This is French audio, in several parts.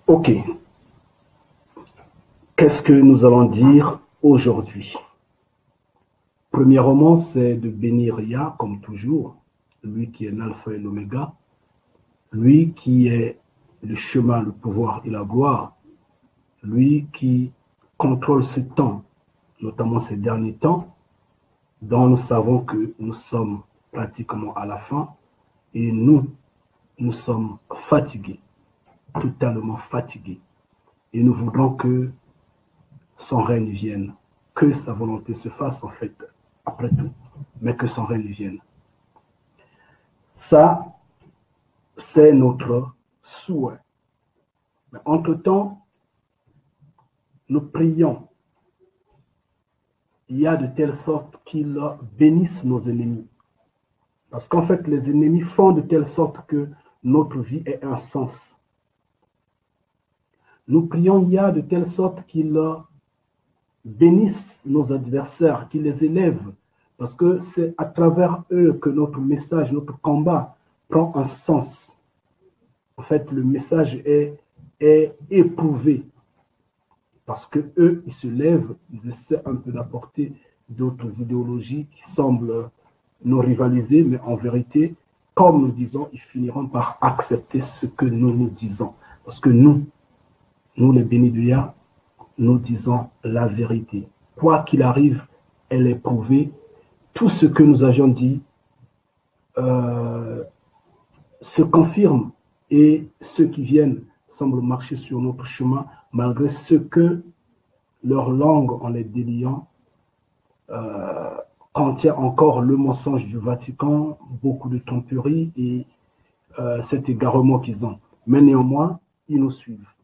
Ok. Qu'est-ce que nous allons dire aujourd'hui? Premièrement, c'est de bénir Yah, comme toujours, lui qui est l'alpha et l'oméga, lui qui est le chemin, le pouvoir et la gloire, lui qui contrôle ce temps, notamment ces derniers temps, dont nous savons que nous sommes pratiquement à la fin, et nous sommes fatigués, totalement fatigués, et nous voudrons que son règne vienne, que sa volonté se fasse en fait, après tout, mais que son règne vienne. Ça, c'est notre souhait. Mais entre-temps, nous prions. Il y a de telle sorte qu'il bénisse nos ennemis. Parce qu'en fait, les ennemis font de telle sorte que notre vie ait un sens. Nous prions il y a de telle sorte qu'il bénisse nos adversaires, qu'il les élève. Parce que c'est à travers eux que notre message, notre combat prend un sens. En fait, le message est éprouvé. Parce que eux, ils se lèvent, ils essaient un peu d'apporter d'autres idéologies qui semblent nous rivaliser, mais en vérité, comme nous disons, ils finiront par accepter ce que nous disons. Parce que nous les bénis de Yah, nous disons la vérité. Quoi qu'il arrive, elle est prouvée. Tout ce que nous avions dit se confirme et ceux qui viennent semblent marcher sur notre chemin malgré ce que leur langue, en les déliant, contient encore le mensonge du Vatican, beaucoup de tromperies et cet égarement qu'ils ont. Mais néanmoins, ils nous suivent.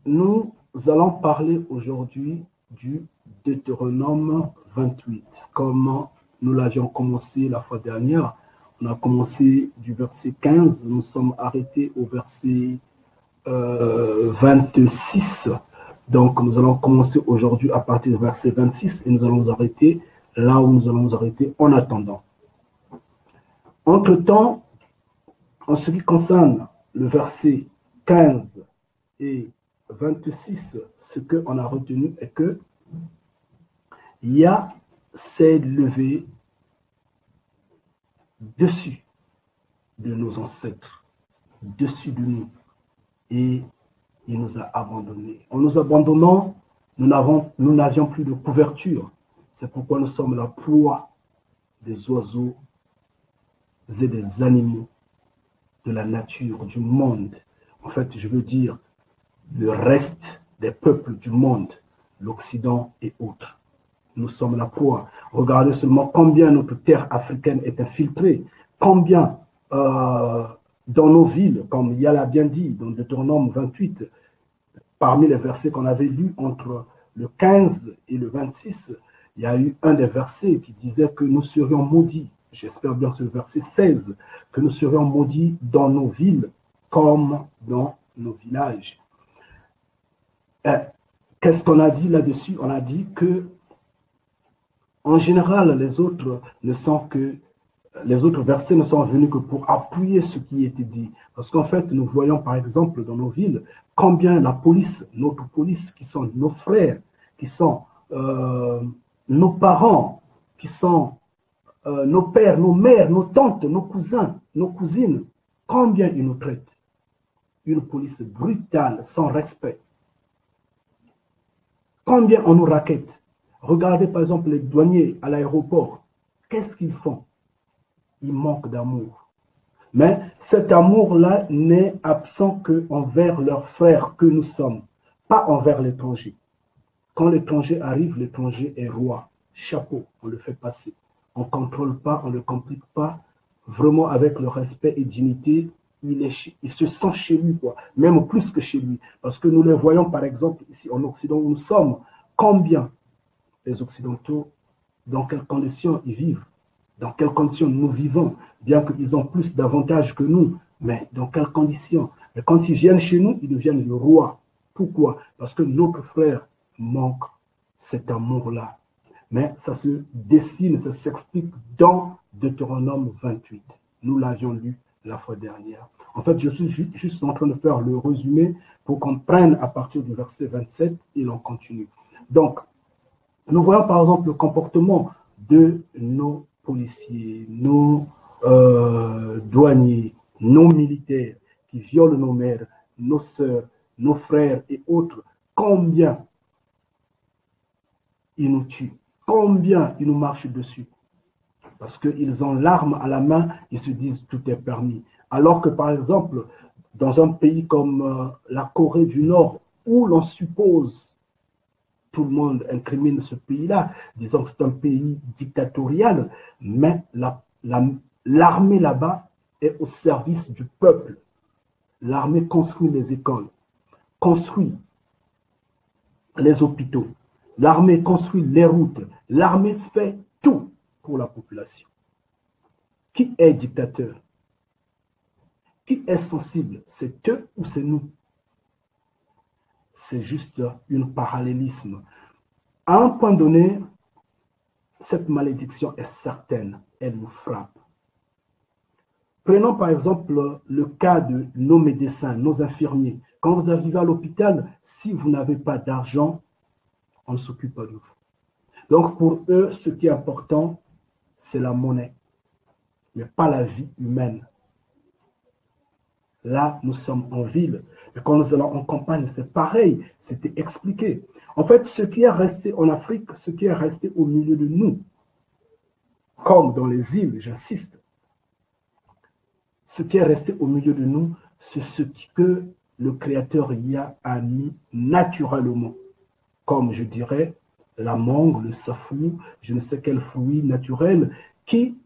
Nous allons parler aujourd'hui du Deutéronome 28. Comme nous l'avions commencé la fois dernière, on a commencé du verset 15, nous sommes arrêtés au verset 26. Donc, nous allons commencer aujourd'hui à partir du verset 26 et nous allons nous arrêter là où nous allons nous arrêter en attendant. Entre-temps, en ce qui concerne le verset 15 et 26, ce qu'on a retenu est que Yah s'est levé dessus de nos ancêtres, dessus de nous, et il nous a abandonnés. En nous abandonnant, nous n'avions plus de couverture. C'est pourquoi nous sommes la proie des oiseaux et des animaux, de la nature, du monde. En fait, je veux dire, le reste des peuples du monde, l'Occident et autres. Nous sommes la proie. Regardez seulement combien notre terre africaine est infiltrée, combien dans nos villes, comme Yah l'a bien dit dans Deutéronome 28, parmi les versets qu'on avait lus entre le 15 et le 26, il y a eu un des versets qui disait que nous serions maudits. J'espère bien que c'est le verset 16, que nous serions maudits dans nos villes comme dans nos villages. Qu'est-ce qu'on a dit là-dessus? On a dit que, en général, les autres versets ne sont venus que pour appuyer ce qui était dit. Parce qu'en fait, nous voyons par exemple dans nos villes combien la police, notre police, qui sont nos frères, qui sont nos parents, qui sont nos pères, nos mères, nos tantes, nos cousins, nos cousines, combien ils nous traitent. Une police brutale, sans respect. Combien on nous raquette. Regardez par exemple les douaniers à l'aéroport. Qu'est-ce qu'ils font? Ils manquent d'amour. Mais cet amour-là n'est absent qu'envers leurs frères que nous sommes, pas envers l'étranger. Quand l'étranger arrive, l'étranger est roi. Chapeau, on le fait passer. On ne contrôle pas, on ne le complique pas. Vraiment avec le respect et dignité, il se sent chez lui, quoi. Même plus que chez lui. Parce que nous les voyons par exemple ici en Occident où nous sommes. Combien les Occidentaux, dans quelles conditions ils vivent? Dans quelles conditions nous vivons? Bien qu'ils ont plus d'avantages que nous, mais dans quelles conditions? Mais quand ils viennent chez nous, ils deviennent le roi. Pourquoi? Parce que notre frère manque cet amour-là. Mais ça se dessine, ça s'explique dans Deutéronome 28. Nous l'avions lu la fois dernière. En fait, je suis juste en train de faire le résumé pour qu'on prenne à partir du verset 27 et l'on continue. Donc, nous voyons par exemple le comportement de nos policiers, nos douaniers, nos militaires qui violent nos mères, nos sœurs, nos frères et autres. Combien ils nous tuent, combien ils nous marchent dessus. Parce qu'ils ont l'arme à la main, ils se disent tout est permis. Alors que par exemple, dans un pays comme la Corée du Nord, où l'on suppose, tout le monde incrimine ce pays-là, disant que c'est un pays dictatorial, mais l'armée là-bas est au service du peuple. L'armée construit les écoles, construit les hôpitaux, l'armée construit les routes, l'armée fait tout pour la population. Qui est dictateur? Qui est sensible? C'est eux ou c'est nous? C'est juste un parallélisme. À un point donné, cette malédiction est certaine, elle nous frappe. Prenons par exemple le cas de nos médecins, nos infirmiers. Quand vous arrivez à l'hôpital, si vous n'avez pas d'argent, on ne s'occupe pas de vous. Donc pour eux, ce qui est important, c'est la monnaie, mais pas la vie humaine. Là, nous sommes en ville. Et quand nous allons en campagne, c'est pareil, c'était expliqué. En fait, ce qui est resté en Afrique, ce qui est resté au milieu de nous, comme dans les îles, j'insiste, ce qui est resté au milieu de nous, c'est ce que le Créateur y a mis naturellement. Comme je dirais, la mangue, le safou, je ne sais quel fruit naturel qui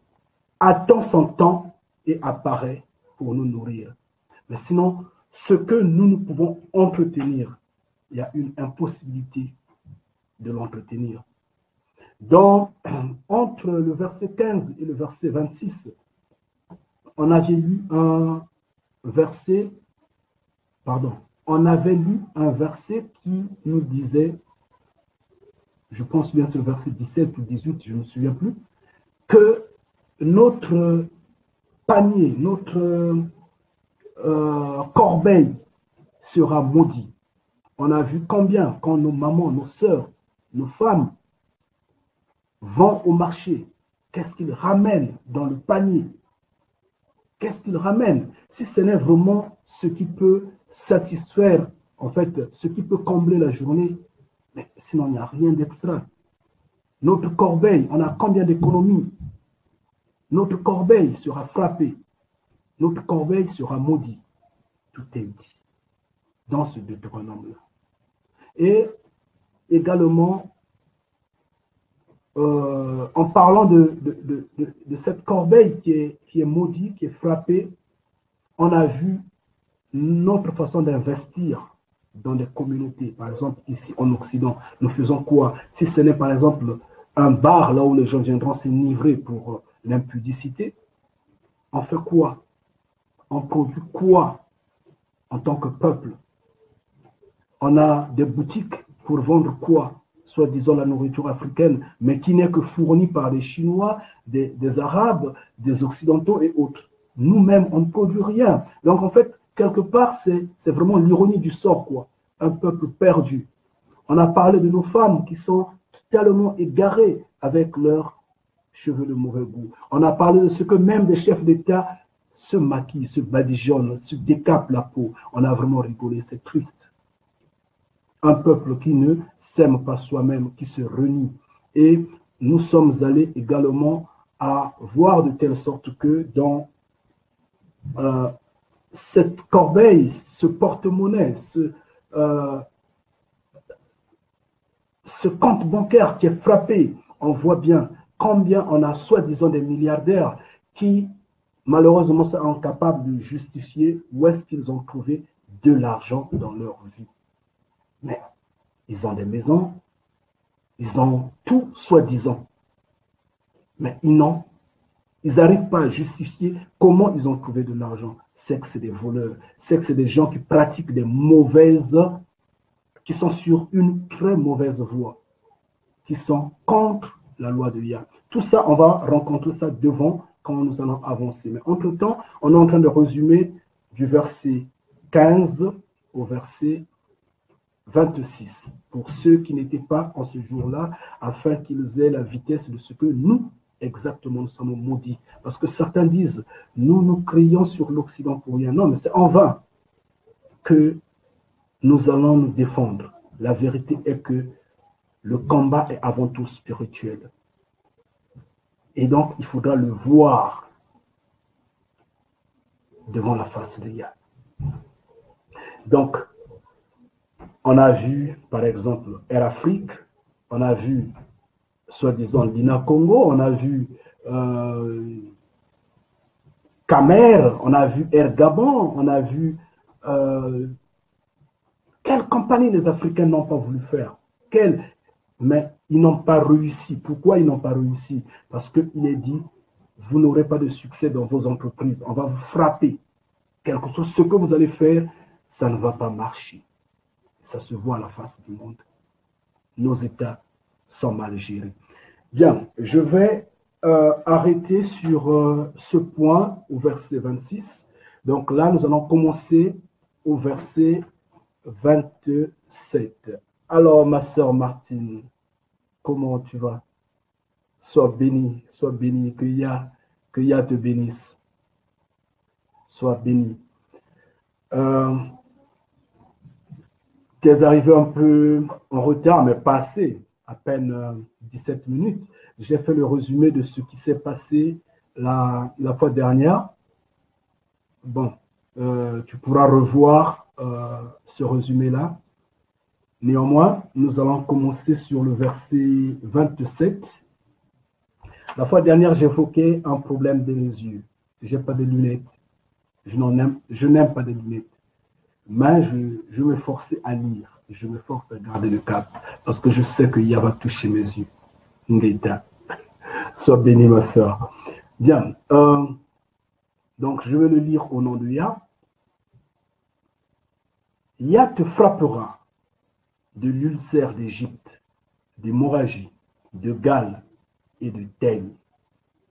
attend son temps et apparaît pour nous nourrir. Mais sinon, ce que nous pouvons entretenir, il y a une impossibilité de l'entretenir. Donc, entre le verset 15 et le verset 26, on avait lu un verset, qui nous disait, je pense bien c'est le verset 17 ou 18, je ne me souviens plus, que notre panier, notre corbeille sera maudit. On a vu combien, quand nos mamans, nos sœurs, nos femmes vont au marché, qu'est-ce qu'ils ramènent dans le panier? Qu'est-ce qu'ils ramènent? Si ce n'est vraiment ce qui peut satisfaire, en fait, ce qui peut combler la journée, mais sinon il n'y a rien d'extra. Notre corbeille, on a combien d'économies? Notre corbeille sera frappée. Notre corbeille sera maudite. Tout est dit dans ce Deutéronome-là. Et également, en parlant de cette corbeille qui est maudite, qui est frappée, on a vu notre façon d'investir dans des communautés. Par exemple, ici en Occident, nous faisons quoi? Si ce n'est par exemple un bar là où les gens viendront s'enivrer pour l'impudicité, on fait quoi? On produit quoi en tant que peuple? On a des boutiques pour vendre quoi? Soit disons la nourriture africaine, mais qui n'est que fournie par des Chinois, des Arabes, des Occidentaux et autres. Nous-mêmes, on ne produit rien. Donc en fait, quelque part, c'est vraiment l'ironie du sort, quoi. Un peuple perdu. On a parlé de nos femmes qui sont totalement égarées avec leurs cheveux de mauvais goût. On a parlé de ce que même des chefs d'État se maquillent, se badigeonnent, se décapent la peau. On a vraiment rigolé, c'est triste. Un peuple qui ne s'aime pas soi-même, qui se renie. Et nous sommes allés également à voir de telle sorte que dans cette corbeille, ce porte-monnaie, ce compte bancaire qui est frappé, on voit bien combien on a soi-disant des milliardaires qui, malheureusement, sont incapables de justifier où est-ce qu'ils ont trouvé de l'argent dans leur vie. Mais ils ont des maisons, ils ont tout soi-disant. Mais ils n'arrivent pas à justifier comment ils ont trouvé de l'argent. C'est que c'est des voleurs, c'est que c'est des gens qui pratiquent des mauvaises, qui sont sur une très mauvaise voie, qui sont contre la loi de Yah. Tout ça, on va rencontrer ça devant quand nous allons avancer. Mais entre-temps, on est en train de résumer du verset 15 au verset 26, pour ceux qui n'étaient pas en ce jour-là, afin qu'ils aient la vitesse de ce que nous, exactement, nous sommes maudits. Parce que certains disent, nous crions sur l'Occident pour rien. Non, mais c'est en vain que nous allons nous défendre. La vérité est que le combat est avant tout spirituel. Et donc, il faudra le voir devant la face de Yah. Donc, on a vu, par exemple, Air Afrique, on a vu, soi-disant, l'INA Congo, on a vu Camer, on a vu Air Gabon, on a vu... quelle compagnie les Africains n'ont pas voulu faire? Mais ils n'ont pas réussi. Pourquoi ils n'ont pas réussi? Parce qu'il est dit, vous n'aurez pas de succès dans vos entreprises. On va vous frapper. Quelque chose, ce que vous allez faire, ça ne va pas marcher. Ça se voit à la face du monde. Nos États sont mal gérés. Bien, je vais arrêter sur ce point au verset 26. Donc là, nous allons commencer au verset 27. Alors, ma sœur Martine, comment tu vas? Sois bénie, que Yah te bénisse. Sois bénie. Tu es arrivé un peu en retard, mais passé, à peine 17 minutes. J'ai fait le résumé de ce qui s'est passé la fois dernière. Bon, tu pourras revoir ce résumé-là. Néanmoins, nous allons commencer sur le verset 27. La fois dernière, j'évoquais un problème de mes yeux. Je n'ai pas de lunettes. Je n'aime pas de lunettes. Mais je me force à lire. Je me force à garder le cap. Parce que je sais que Yah va toucher mes yeux. Ngeta. Sois béni, ma soeur. Bien. Donc, je vais le lire au nom de Yah. Yah te frappera de l'ulcère d'Égypte, d'hémorragie, de gale et de teigne,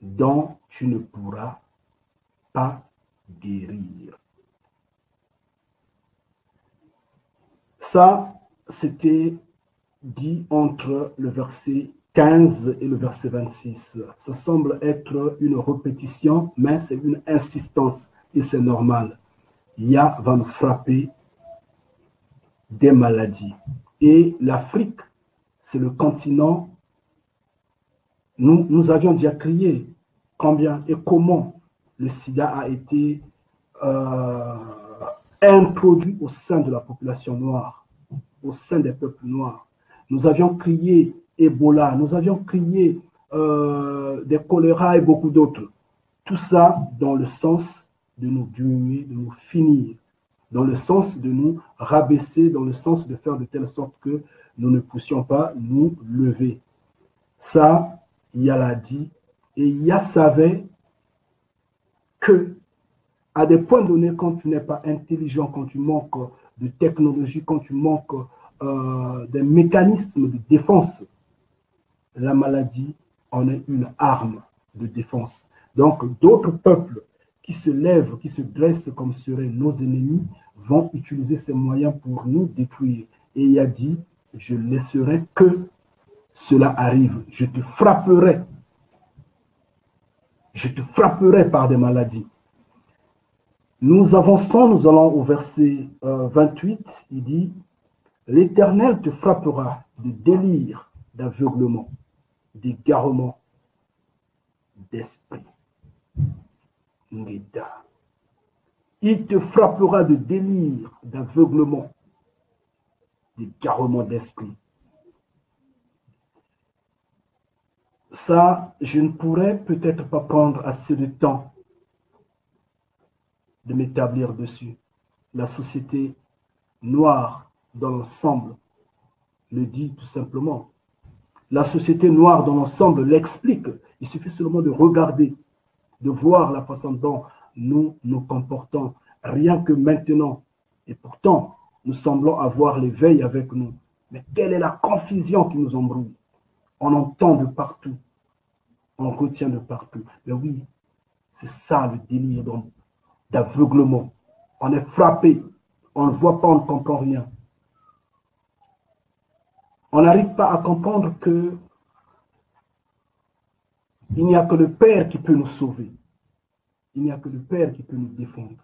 dont tu ne pourras pas guérir. Ça, c'était dit entre le verset 15 et le verset 26. Ça semble être une répétition, mais c'est une insistance et c'est normal. Yah va nous frapper des maladies. Et l'Afrique, c'est le continent. Nous avions déjà crié combien et comment le sida a été introduit au sein de la population noire, au sein des peuples noirs. Nous avions crié Ebola, nous avions crié des choléra et beaucoup d'autres. Tout ça dans le sens de nous diminuer, de nous finir, dans le sens de nous rabaisser, dans le sens de faire de telle sorte que nous ne puissions pas nous lever. Ça, Yah l'a dit, et Yah savait que à des points donnés, quand tu n'es pas intelligent, quand tu manques de technologie, quand tu manques des mécanismes de défense, la maladie en est une arme de défense. Donc, d'autres peuples qui se lèvent, qui se dressent comme seraient nos ennemis, vont utiliser ces moyens pour nous détruire. Et il a dit, je laisserai que cela arrive. Je te frapperai. Je te frapperai par des maladies. Nous avançons, nous allons au verset 28. Il dit, l'Éternel te frappera de délire, d'aveuglement, d'égarement d'esprit. Ngeda. Il te frappera de délire, d'aveuglement, d'égarement d'esprit. Ça, je ne pourrais peut-être pas prendre assez de temps de m'établir dessus. La société noire dans l'ensemble le dit tout simplement. La société noire dans l'ensemble l'explique. Il suffit seulement de regarder, de voir la façon dont nous nous comportons, rien que maintenant. Et pourtant, nous semblons avoir l'éveil avec nous. Mais quelle est la confusion qui nous embrouille? On entend de partout. On retient de partout. Mais oui, c'est ça le délire d'aveuglement. On est frappé. On ne voit pas, on ne comprend rien. On n'arrive pas à comprendre que il n'y a que le Père qui peut nous sauver. Il n'y a que le Père qui peut nous défendre.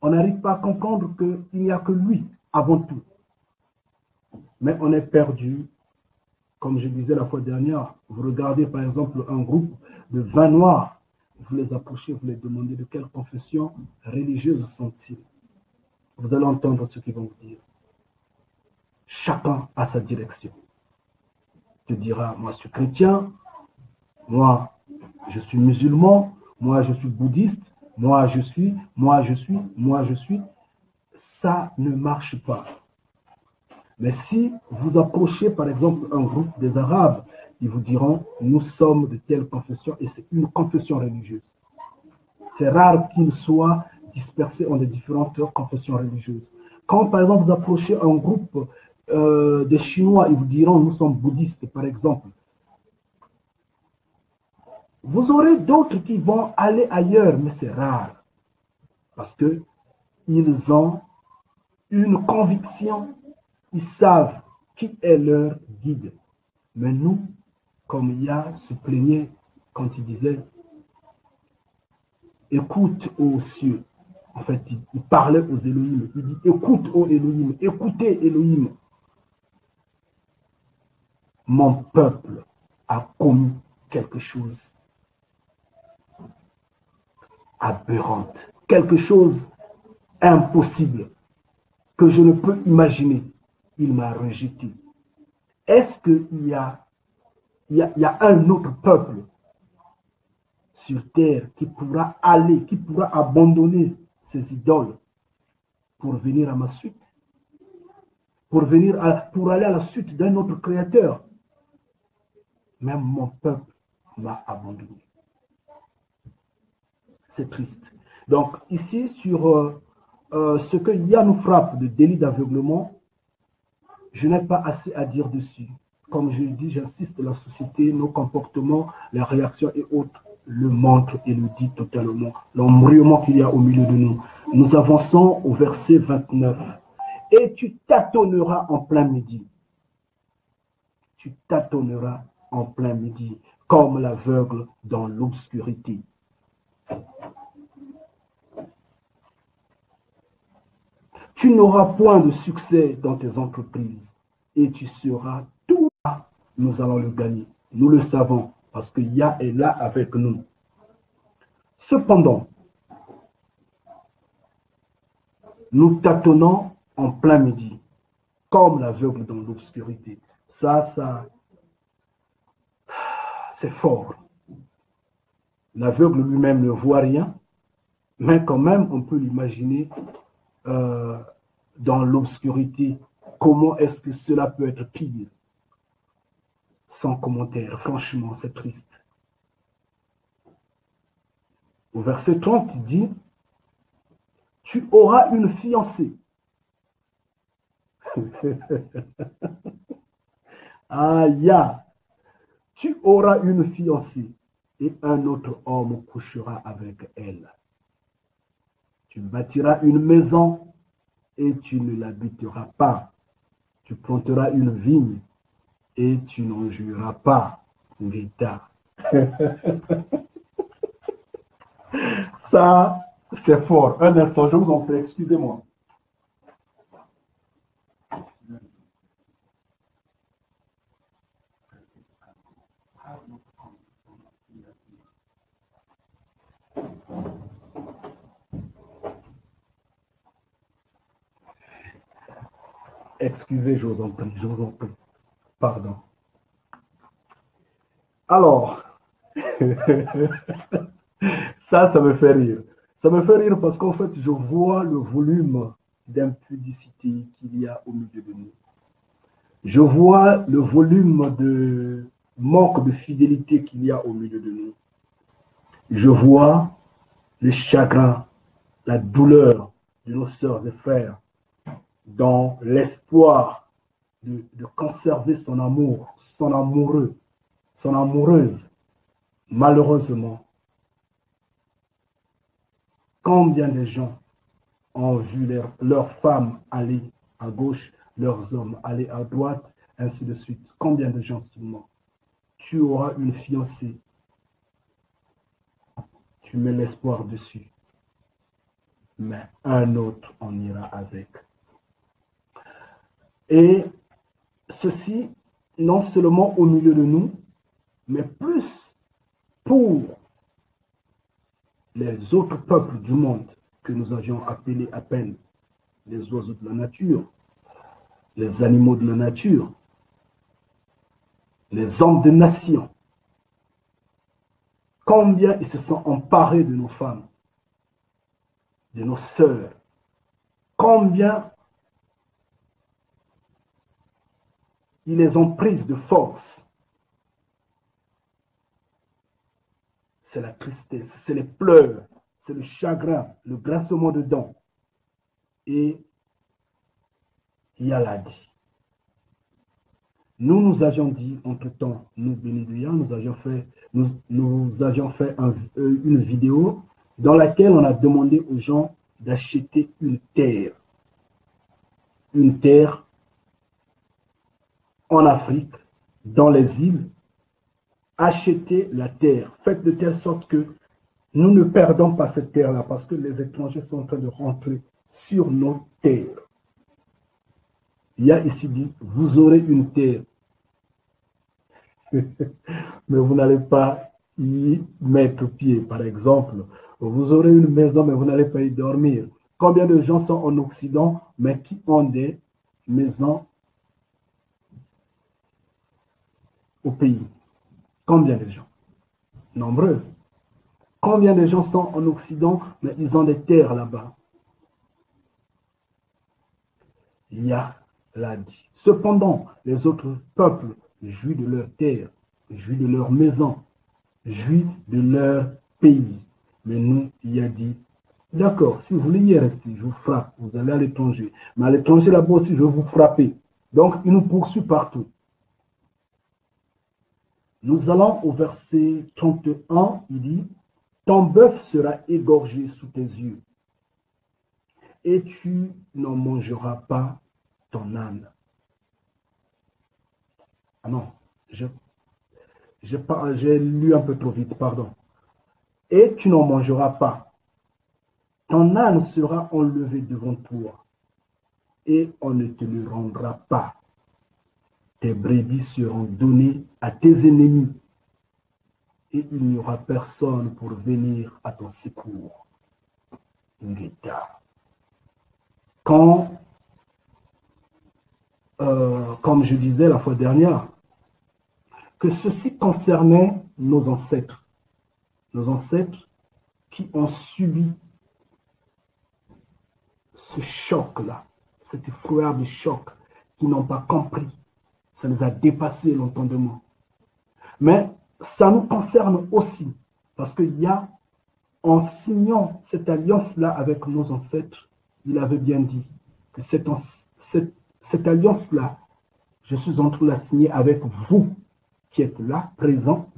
On n'arrive pas à comprendre qu'il n'y a que lui avant tout. Mais on est perdu. Comme je disais la fois dernière, vous regardez par exemple un groupe de 20 noirs, vous les approchez, vous les demandez de quelle confession religieuse sont-ils. Vous allez entendre ce qu'ils vont vous dire. Chacun a sa direction. Tu diras, moi je suis chrétien, moi je suis musulman, moi je suis bouddhiste, moi je suis. Ça ne marche pas. Mais si vous approchez par exemple un groupe des Arabes, ils vous diront, nous sommes de telle confession et c'est une confession religieuse. C'est rare qu'ils soient dispersés en des différentes confessions religieuses. Quand par exemple vous approchez un groupe des Chinois, ils vous diront, nous sommes bouddhistes par exemple. Vous aurez d'autres qui vont aller ailleurs, mais c'est rare. Parce qu'ils ont une conviction. Ils savent qui est leur guide. Mais nous, comme Yah se plaignait quand il disait « Écoute, ô cieux », en fait, il parlait aux Elohim. Il dit « Écoute, ô Elohim, écoutez, Elohim. Mon peuple a commis quelque chose aberrante, quelque chose impossible que je ne peux imaginer. Il m'a rejeté. Est-ce qu'il y a un autre peuple sur terre qui pourra aller, qui pourra abandonner ses idoles pour venir à ma suite, pour aller à la suite d'un autre créateur? Même mon peuple m'a abandonné. C'est triste. Donc ici, sur ce que Yah nous frappe de délit d'aveuglement, je n'ai pas assez à dire dessus. Comme je le dis, j'insiste, la société, nos comportements, les réactions et autres le montrent et le dit totalement. L'embrayement qu'il y a au milieu de nous. Nous avançons au verset 29. Et tu tâtonneras en plein midi. Tu tâtonneras en plein midi, comme l'aveugle dans l'obscurité. Tu n'auras point de succès dans tes entreprises et tu seras tout. Nous allons le gagner. Nous le savons parce que Yah est là avec nous. Cependant, nous tâtonnons en plein midi, comme l'aveugle dans l'obscurité. Ça, c'est fort. L'aveugle lui-même ne voit rien, mais quand même, on peut l'imaginer dans l'obscurité. Comment est-ce que cela peut être pire? Sans commentaire, franchement, c'est triste. Au verset 30, il dit, tu auras une fiancée. Aïe, tu auras une fiancée et un autre homme couchera avec elle. Tu bâtiras une maison et tu ne l'habiteras pas. Tu planteras une vigne et tu n'en jouiras pas. L'État. Ça, c'est fort. Un instant, je vous en prie, excusez-moi. Excusez, je vous en prie, je vous en prie. Pardon. Alors, ça me fait rire. Ça me fait rire parce qu'en fait, je vois le volume d'impudicité qu'il y a au milieu de nous. Je vois le volume de manque de fidélité qu'il y a au milieu de nous. Je vois le chagrin, la douleur de nos sœurs et frères dans l'espoir de conserver son amour, son amoureux, son amoureuse, malheureusement, combien de gens ont vu leurs femmes aller à gauche, leurs hommes aller à droite, ainsi de suite. Combien de gens seulement? Tu auras une fiancée, tu mets l'espoir dessus, mais un autre en ira avec. Et ceci, non seulement au milieu de nous, mais plus pour les autres peuples du monde que nous avions appelés à peine les oiseaux de la nature, les animaux de la nature, les hommes de nation. Combien ils se sont emparés de nos femmes, de nos sœurs. Combien ils les ont prises de force. C'est la tristesse, c'est les pleurs, c'est le chagrin, le grincement de dents. Et il y a l'a dit. Nous avions dit, entre-temps, nous bénédouillants, nous avions fait une vidéo dans laquelle on a demandé aux gens d'acheter une terre. Une terre en Afrique, dans les îles. Acheter la terre. Faites de telle sorte que nous ne perdons pas cette terre-là parce que les étrangers sont en train de rentrer sur nos terres. Il y a ici dit, vous aurez une terre, mais vous n'allez pas y mettre pied. Par exemple, vous aurez une maison, mais vous n'allez pas y dormir. Combien de gens sont en Occident, mais qui ont des maisons au pays? Combien de gens? Nombreux. Combien de gens sont en Occident, mais ils ont des terres là-bas? Il y a l'a dit. Cependant, les autres peuples jouissent de leur terre, jouissent de leur maison, jouissent de leur pays. Mais nous, il a dit, d'accord, si vous voulez y rester, je vous frappe, vous allez à l'étranger. Mais à l'étranger, là-bas aussi, je vais vous frapper. Donc, il nous poursuit partout. Nous allons au verset 31, il dit, ton bœuf sera égorgé sous tes yeux, et tu n'en mangeras pas ton âne. Ah non, j'ai lu un peu trop vite, pardon. Et tu n'en mangeras pas. Ton âne sera enlevé devant toi, et on ne te le rendra pas. Tes brebis seront données à tes ennemis, et il n'y aura personne pour venir à ton secours. Ngeta. Quand, comme je disais la fois dernière, que ceci concernait nos ancêtres qui ont subi ce choc-là, cet effroyable choc, qui n'ont pas compris. Ça les a dépassés l'entendement. Mais ça nous concerne aussi, parce qu'il y a, en signant cette alliance-là avec nos ancêtres, il avait bien dit que cette alliance-là, je suis en train de la signer avec vous qui êtes là, présents,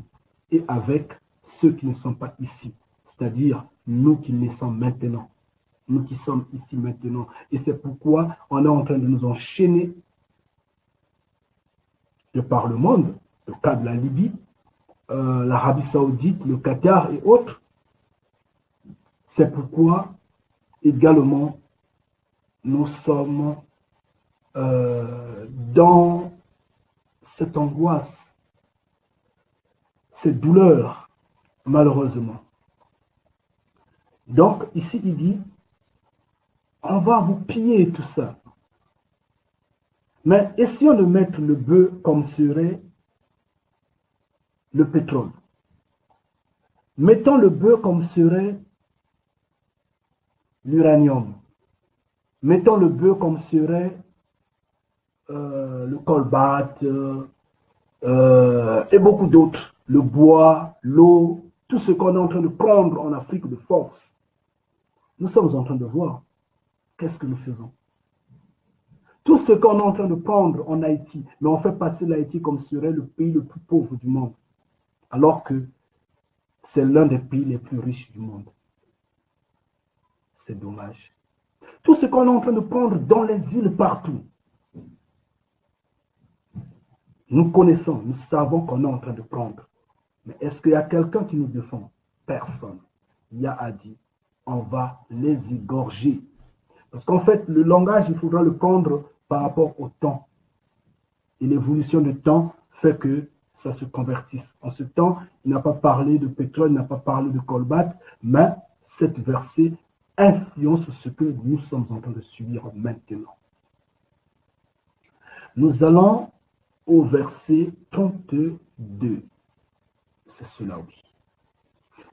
et avec ceux qui ne sont pas ici, c'est-à-dire nous qui naissons maintenant, nous qui sommes ici maintenant. Et c'est pourquoi on est en train de nous enchaîner de par le monde, le cas de la Libye, l'Arabie Saoudite, le Qatar et autres. C'est pourquoi également nous sommes dans cette angoisse, cette douleur, malheureusement. Donc, ici, il dit, on va vous piller tout ça. Mais essayons de mettre le bœuf comme serait le pétrole. Mettons le bœuf comme serait l'uranium. Mettons le bœuf comme serait le colbart et beaucoup d'autres. Le bois, l'eau, tout ce qu'on est en train de prendre en Afrique de force. Nous sommes en train de voir. Qu'est-ce que nous faisons? Tout ce qu'on est en train de prendre en Haïti, mais on fait passer l'Haïti comme serait le pays le plus pauvre du monde. alors que c'est l'un des pays les plus riches du monde. C'est dommage. Tout ce qu'on est en train de prendre dans les îles partout, nous connaissons, nous savons qu'on est en train de prendre. Mais est-ce qu'il y a quelqu'un qui nous défend? Personne. Yah a dit, on va les égorger. Parce qu'en fait, le langage, il faudra le prendre par rapport au temps. Et l'évolution du temps fait que ça se convertisse. En ce temps, il n'a pas parlé de pétrole, il n'a pas parlé de colbate, mais cette verset influence ce que nous sommes en train de subir maintenant. Nous allons au verset 32. C'est cela, oui.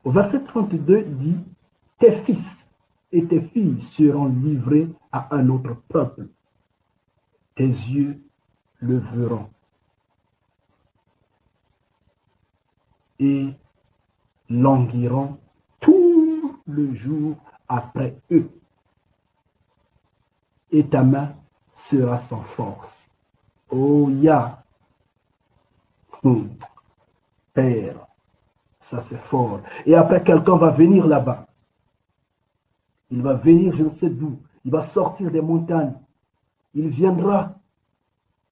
Au verset 32, il dit, « Tes fils et tes filles seront livrés à un autre peuple. Tes yeux le verront. Et languiront tout le jour après eux. Et ta main sera sans force. » Oh, Yah. Père, ça c'est fort. Et après, quelqu'un va venir là-bas. Il va venir, je ne sais d'où. Il va sortir des montagnes. Il viendra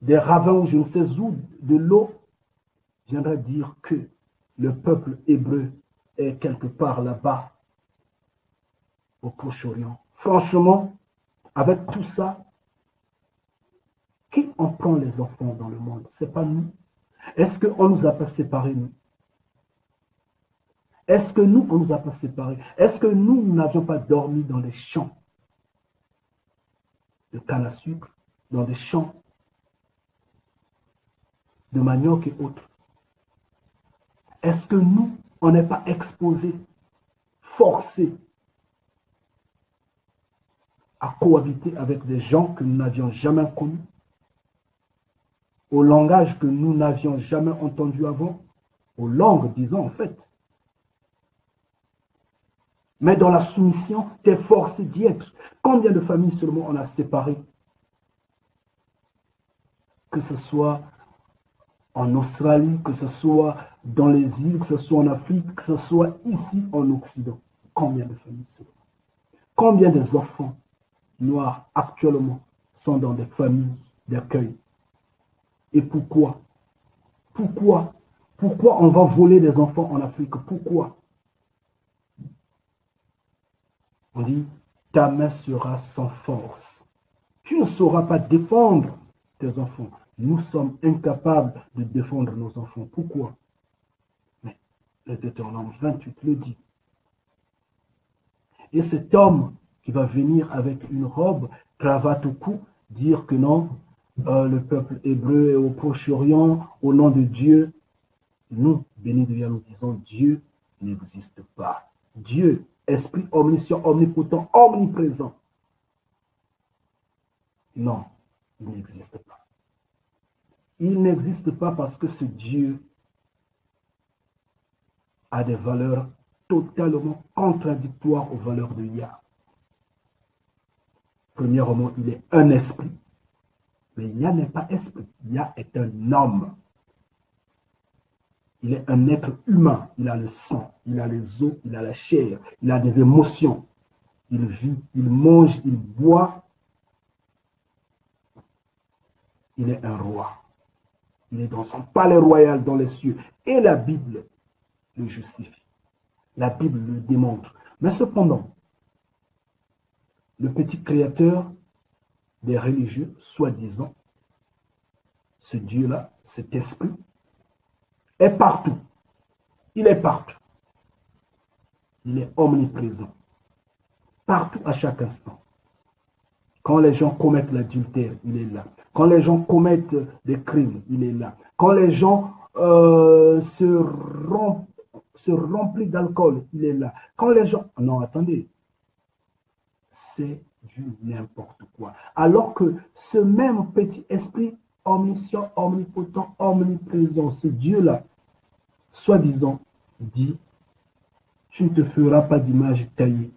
des ravins ou je ne sais où, de l'eau. Il viendra dire que le peuple hébreu est quelque part là-bas, au Proche-Orient. Franchement, avec tout ça, qui en prend les enfants dans le monde? Ce n'est pas nous. Est-ce qu'on ne nous a pas séparés, nous? Est-ce que nous, on ne nous a pas séparés? Est-ce que nous n'avions pas dormi dans les champs de canne à sucre, dans des champs de manioc et autres? Est-ce que nous, on n'est pas exposés, forcés à cohabiter avec des gens que nous n'avions jamais connus, au langage que nous n'avions jamais entendu avant, aux langues, disons en fait. Mais dans la soumission, tu es forcé d'y être. Combien de familles seulement on a séparées? Que ce soit en Australie, que ce soit dans les îles, que ce soit en Afrique, que ce soit ici en Occident. Combien de familles seulement? Combien des enfants noirs actuellement sont dans des familles d'accueil? Et pourquoi? Pourquoi on va voler des enfants en Afrique? Pourquoi? On dit, ta main sera sans force. Tu ne sauras pas défendre tes enfants. Nous sommes incapables de défendre nos enfants. Pourquoi? Mais le Deutéronome 28 le dit. Et cet homme qui va venir avec une robe, cravate au cou, dire que non, le peuple hébreu est au Proche-Orient, au nom de Dieu. Nous, bénis de Dieu, nous disons, Dieu n'existe pas. Dieu, esprit omniscient, omnipotent, omniprésent. Non, il n'existe pas. Il n'existe pas parce que ce Dieu a des valeurs totalement contradictoires aux valeurs de Yah. Premièrement, il est un esprit. Mais Yah n'est pas esprit. Yah est un homme. Il est un être humain. Il a le sang, il a les os, il a la chair, il a des émotions. Il vit, il mange, il boit. Il est un roi. Il est dans son palais royal dans les cieux. Et la Bible le justifie. La Bible le démontre. Mais cependant, le petit créateur des religieux, soi-disant, ce Dieu-là, cet esprit, est partout. Il est partout. Il est omniprésent. Partout à chaque instant. Quand les gens commettent l'adultère, il est là. Quand les gens commettent des crimes, il est là. Quand les gens se remplissent d'alcool, il est là. Quand les gens... Non, attendez. C'est du n'importe quoi. Alors que ce même petit esprit omniscient, omnipotent, omniprésent, ce Dieu-là, soi-disant, dit, tu ne te feras pas d'image taillée.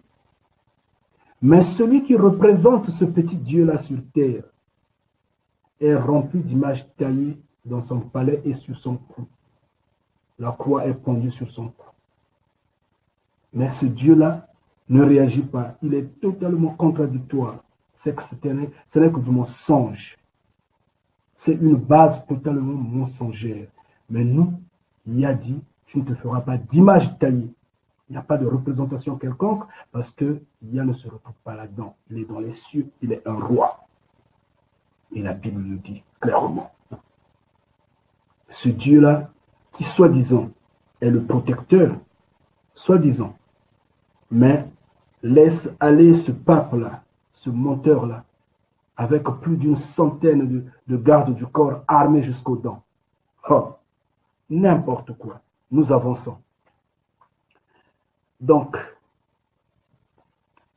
Mais celui qui représente ce petit Dieu-là sur terre est rempli d'images taillées dans son palais et sur son cou. La croix est pendue sur son cou. Mais ce Dieu-là ne réagit pas. Il est totalement contradictoire. C'est que ce n'est que du mensonge. C'est une base totalement mensongère. Mais nous, il a dit, tu ne te feras pas d'image taillée. Il n'y a pas de représentation quelconque parce que Yah ne se retrouve pas là-dedans. Il est dans les cieux, il est un roi. Et la Bible le dit clairement. Ce Dieu-là, qui soi-disant est le protecteur, soi-disant, mais laisse aller ce pape-là, ce menteur-là, avec plus d'une centaine de gardes du corps armés jusqu'aux dents. Oh, n'importe quoi. Nous avançons. Donc,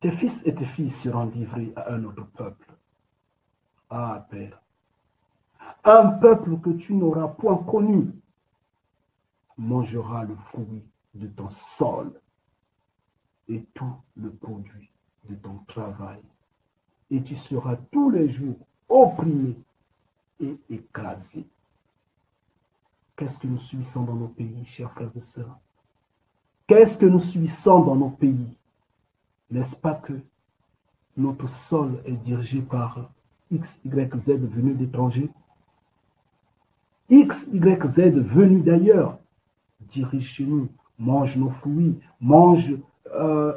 tes fils et tes filles seront livrés à un autre peuple. Ah, Père. Un peuple que tu n'auras point connu mangera le fruit de ton sol et tout le produit de ton travail. Et tu seras tous les jours opprimé et écrasé. Qu'est-ce que nous subissons dans nos pays, chers frères et sœurs? Qu'est-ce que nous subissons dans nos pays? N'est-ce pas que notre sol est dirigé par X, Y, Z venus d'étrangers? X, Y, Z venus d'ailleurs dirige chez nous, mange nos fruits,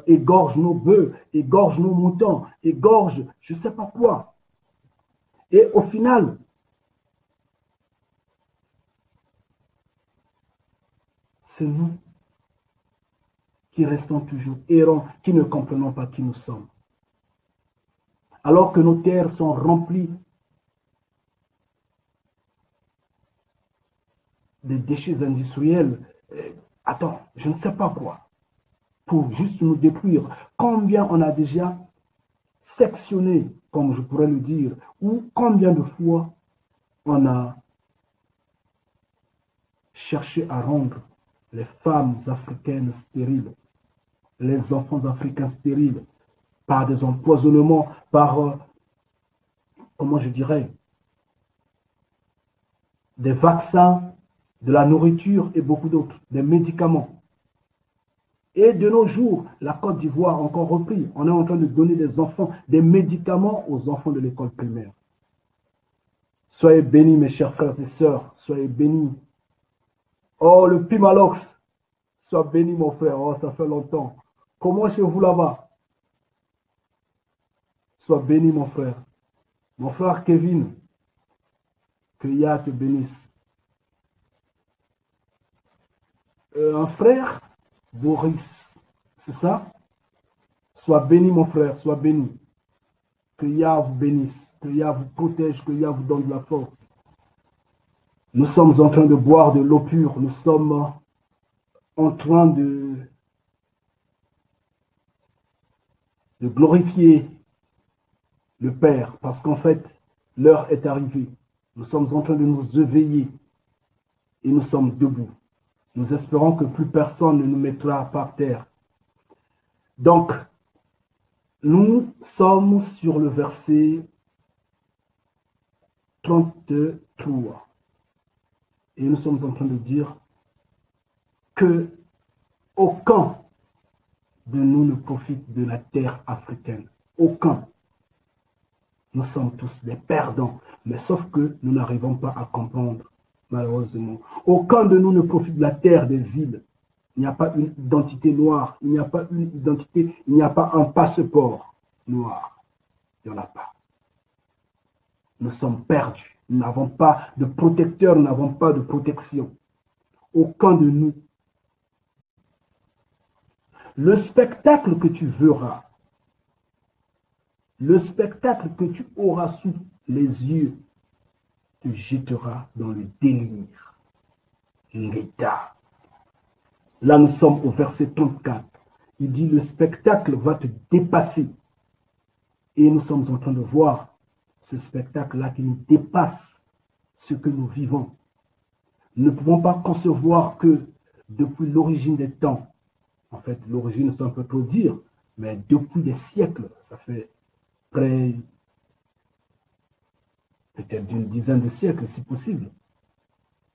égorge nos bœufs, égorge nos moutons, égorge je ne sais pas quoi. Et au final, c'est nous qui restons toujours errants, qui ne comprenons pas qui nous sommes. Alors que nos terres sont remplies des déchets industriels, attends, je ne sais pas quoi, pour juste nous détruire. Combien on a déjà sectionné, comme je pourrais le dire, ou combien de fois on a cherché à rendre les femmes africaines stériles, les enfants africains stériles, par des empoisonnements, par, comment je dirais, des vaccins, de la nourriture et beaucoup d'autres, des médicaments. Et de nos jours, la Côte d'Ivoire a encore repris. On est en train de donner des enfants, des médicaments aux enfants de l'école primaire. Soyez bénis, mes chers frères et sœurs. Soyez bénis. Oh, le Pimalox. Sois béni, mon frère. Oh, ça fait longtemps. Comment chez vous là-bas? Sois béni, mon frère. Mon frère Kevin. Que Yah te bénisse. Un frère, Boris. C'est ça? Sois béni, mon frère. Sois béni. Que Yah vous bénisse. Que Yah vous protège. Que Yah vous donne de la force. Nous sommes en train de boire de l'eau pure. Nous sommes en train de glorifier le Père, parce qu'en fait, l'heure est arrivée. Nous sommes en train de nous éveiller et nous sommes debout. Nous espérons que plus personne ne nous mettra par terre. Donc, nous sommes sur le verset 33. Et nous sommes en train de dire que aucun de nous ne profite de la terre africaine. Aucun. Nous sommes tous des perdants, mais sauf que nous n'arrivons pas à comprendre, malheureusement. Aucun de nous ne profite de la terre des îles. Il n'y a pas une identité noire, il n'y a pas une identité, il n'y a pas un passeport noir. Il n'y en a pas. Nous sommes perdus. Nous n'avons pas de protecteur, nous n'avons pas de protection. Aucun de nous. Le spectacle que tu verras, le spectacle que tu auras sous les yeux te jettera dans le délire. L'état. Là, nous sommes au verset 34. Il dit, le spectacle va te dépasser. Et nous sommes en train de voir ce spectacle-là qui nous dépasse ce que nous vivons. Nous ne pouvons pas concevoir que depuis l'origine des temps, en fait, l'origine, c'est un peu trop dire, mais depuis des siècles, ça fait près peut-être d'une dizaine de siècles, si possible.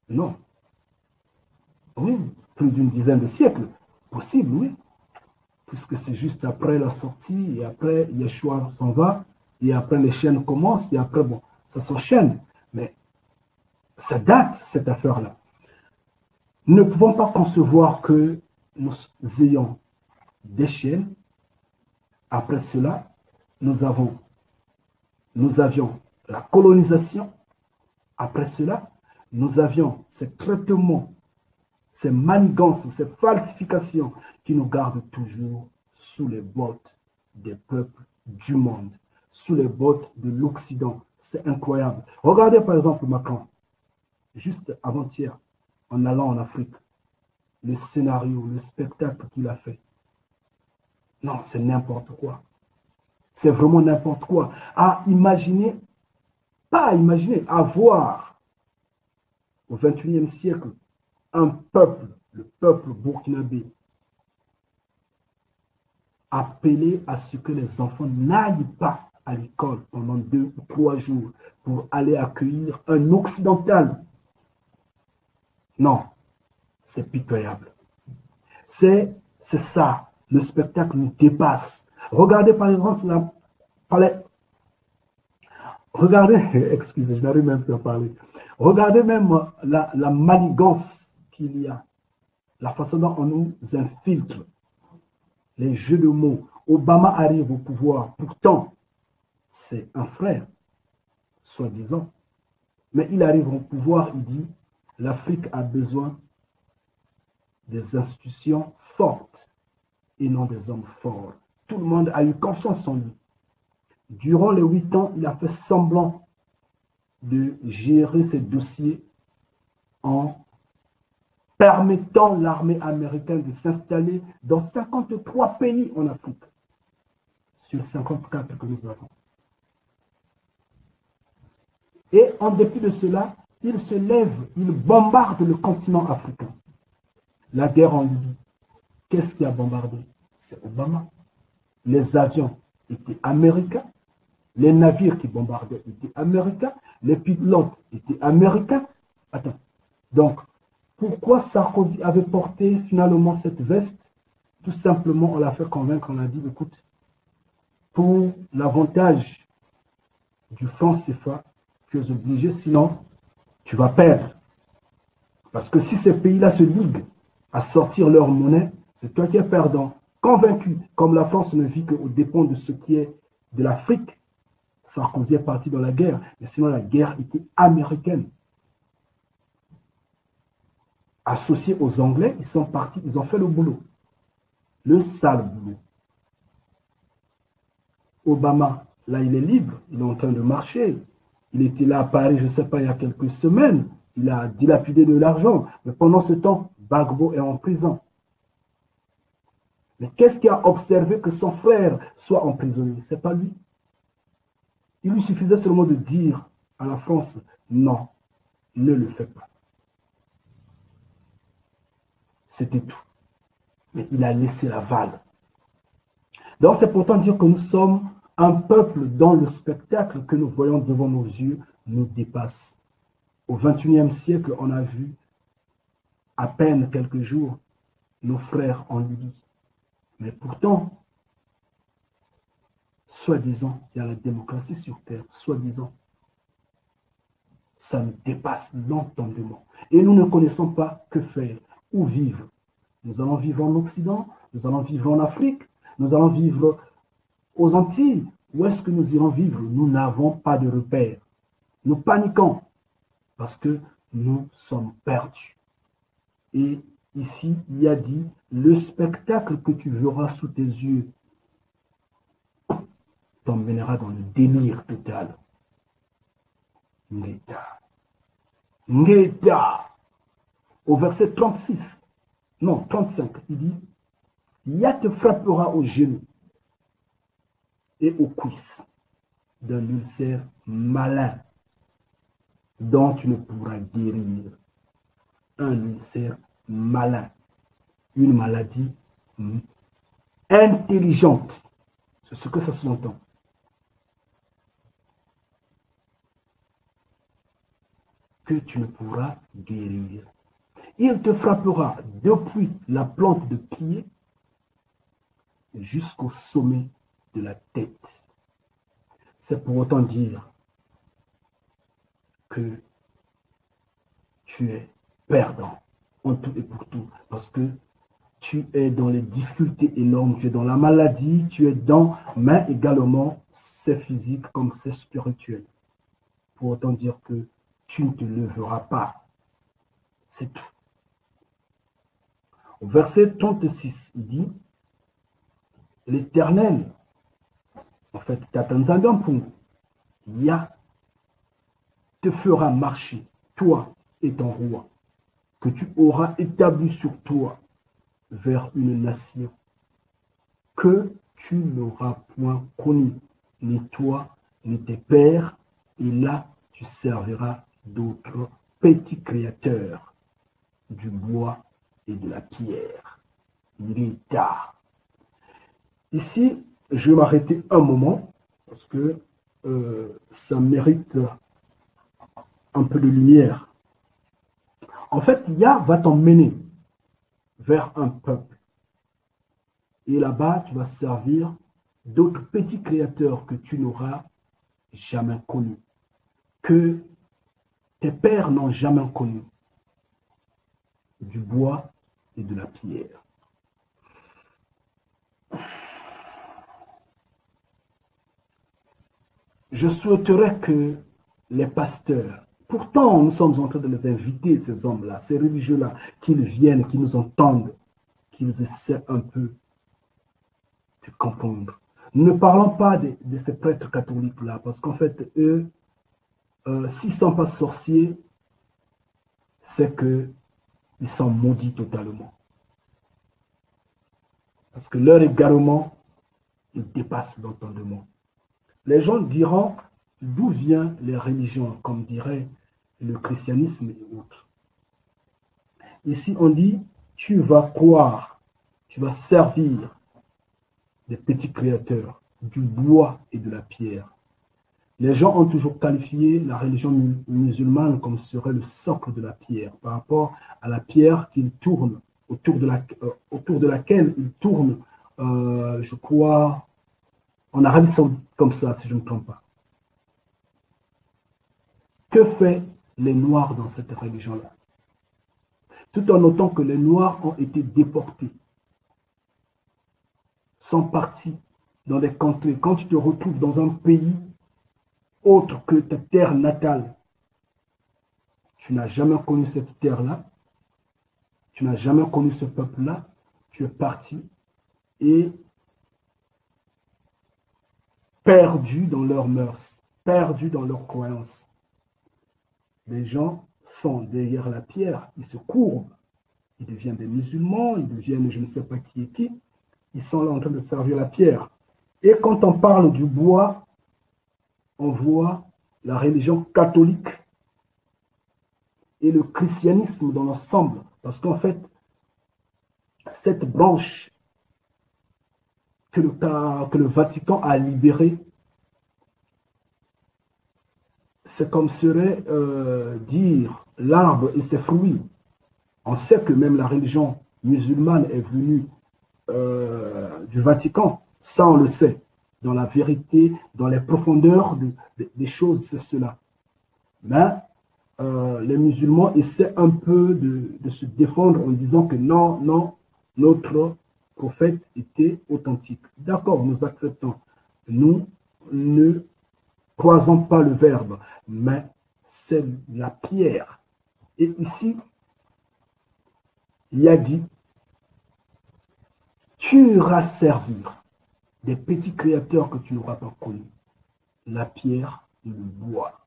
Non. Oui, plus d'une dizaine de siècles. Possible, oui. Puisque c'est juste après la sortie, et après Yeshua s'en va, et après les chaînes commencent, et après, bon, ça s'enchaîne. Mais ça date, cette affaire-là. Nous ne pouvons pas concevoir que nous ayons des chaînes. Après cela, nous avions la colonisation. Après cela, nous avions ces traitements, ces manigances, ces falsifications qui nous gardent toujours sous les bottes des peuples du monde, sous les bottes de l'Occident. C'est incroyable. Regardez par exemple Macron, juste avant-hier, en allant en Afrique, le scénario, le spectacle qu'il a fait. Non, c'est n'importe quoi. C'est vraiment n'importe quoi. À imaginer, pas à imaginer, à voir au XXIe siècle un peuple, le peuple burkinabé, appeler à ce que les enfants n'aillent pas à l'école pendant 2 ou 3 jours pour aller accueillir un occidental. Non, c'est pitoyable. C'est ça. Le spectacle nous dépasse. Regardez par exemple regardez, excusez, je n'arrive même plus à parler. Regardez même la manigance qu'il y a, la façon dont on nous infiltre, les jeux de mots. Obama arrive au pouvoir, pourtant, c'est un frère, soi-disant. Mais il arrive au pouvoir, il dit, l'Afrique a besoin des institutions fortes et non des hommes forts. Tout le monde a eu confiance en lui. Durant les 8 ans, il a fait semblant de gérer ses dossiers en permettant l'armée américaine de s'installer dans 53 pays en Afrique, sur 54 que nous avons. Et en dépit de cela, il se lève, il bombarde le continent africain. La guerre en Libye, qu'est-ce qui a bombardé? C'est Obama. Les avions étaient américains, les navires qui bombardaient étaient américains, les pilotes étaient américains. Attends, donc, pourquoi Sarkozy avait porté finalement cette veste? Tout simplement, on l'a fait convaincre, on a dit, écoute, pour l'avantage du franc CFA, tu es obligé, sinon tu vas perdre. Parce que si ces pays-là se liguent à sortir leur monnaie, c'est toi qui es perdant. Convaincu, comme la France ne vit qu'au dépend de ce qui est de l'Afrique, Sarkozy est parti dans la guerre, mais sinon la guerre était américaine. Associés aux Anglais, ils sont partis, ils ont fait le boulot. Le sale boulot. Obama, là, il est libre, il est en train de marcher. Il était là à Paris, je ne sais pas, il y a quelques semaines. Il a dilapidé de l'argent. Mais pendant ce temps, Gbagbo est en prison. Mais qu'est-ce qui a observé que son frère soit emprisonné? Ce n'est pas lui. Il lui suffisait seulement de dire à la France, non, ne le fais pas. C'était tout. Mais il a laissé la vague. Donc c'est pourtant dire que nous sommes un peuple dont le spectacle que nous voyons devant nos yeux nous dépasse. Au XXIe siècle, on a vu à peine quelques jours nos frères en Libye. Mais pourtant, soi-disant, il y a la démocratie sur terre, soi-disant. Ça nous dépasse l'entendement. Et nous ne connaissons pas que faire, où vivre. Nous allons vivre en Occident, nous allons vivre en Afrique, nous allons vivre aux Antilles. Où est-ce que nous irons vivre? Nous n'avons pas de repère. Nous paniquons parce que nous sommes perdus. Et ici, il y a dit, le spectacle que tu verras sous tes yeux t'emmènera dans le délire total. Ngeta. Ngeta. Au verset 36, non, 35, il dit, Yah te frappera au genou et aux cuisses d'un ulcère malin dont tu ne pourras guérir. Un ulcère malin, une maladie intelligente. C'est ce que ça sous-entend. Que tu ne pourras guérir. Il te frappera depuis la plante de pied jusqu'au sommet de la tête. C'est pour autant dire que tu es perdant en tout et pour tout, parce que tu es dans les difficultés énormes, tu es dans la maladie, tu es dans, mais également c'est physique comme c'est spirituel. Pour autant dire que tu ne te leveras pas. C'est tout. Au verset 36, il dit, l'Éternel, en fait, Yah te fera marcher, toi et ton roi, que tu auras établi sur toi vers une nation que tu n'auras point connue, ni toi, ni tes pères, et là tu serviras d'autres petits créateurs du bois et de la pierre. Il est tard. Ici, je vais m'arrêter un moment parce que ça mérite un peu de lumière. En fait, Yah va t'emmener vers un peuple. Et là-bas, tu vas servir d'autres petits créateurs que tu n'auras jamais connus, que tes pères n'ont jamais connus, du bois et de la pierre. Je souhaiterais que les pasteurs, pourtant nous sommes en train de les inviter, ces hommes-là, ces religieux-là, qu'ils viennent, qu'ils nous entendent, qu'ils essaient un peu de comprendre. Ne parlons pas de ces prêtres catholiques-là, parce qu'en fait, eux, s'ils ne sont pas sorciers, c'est qu'ils sont maudits totalement. Parce que leur égarement, il dépasse l'entendement. Les gens diront d'où viennent les religions, comme dirait le christianisme et autres. Ici, on dit, tu vas croire, tu vas servir des petits créateurs, du bois et de la pierre. Les gens ont toujours qualifié la religion musulmane comme serait le socle de la pierre, par rapport à la pierre qu'ils tournent, autour de laquelle ils tournent, je crois, en Arabie Saoudite, comme ça, si je ne me trompe pas. Que fait les Noirs dans cette religion-là? Tout en notant que les Noirs ont été déportés, sont partis dans des contrées. Quand tu te retrouves dans un pays autre que ta terre natale, tu n'as jamais connu cette terre-là, tu n'as jamais connu ce peuple-là, tu es parti et perdu dans leurs mœurs, perdu dans leurs croyances. Les gens sont derrière la pierre, ils se courbent, ils deviennent des musulmans, ils deviennent je ne sais pas qui est qui, ils sont là en train de servir la pierre. Et quand on parle du bois, on voit la religion catholique et le christianisme dans l'ensemble. Parce qu'en fait, cette branche que le Vatican a libérée, c'est comme serait dire l'arbre et ses fruits. On sait que même la religion musulmane est venue du Vatican. Ça, on le sait. Dans la vérité, dans les profondeurs des choses, c'est cela. Mais les musulmans essaient un peu de se défendre en disant que non, non, notre prophète était authentique. D'accord, nous acceptons. Nous ne croisons pas le verbe, mais c'est la pierre. Et ici, il a dit, tu iras servir des petits créateurs que tu n'auras pas connus, la pierre et le bois.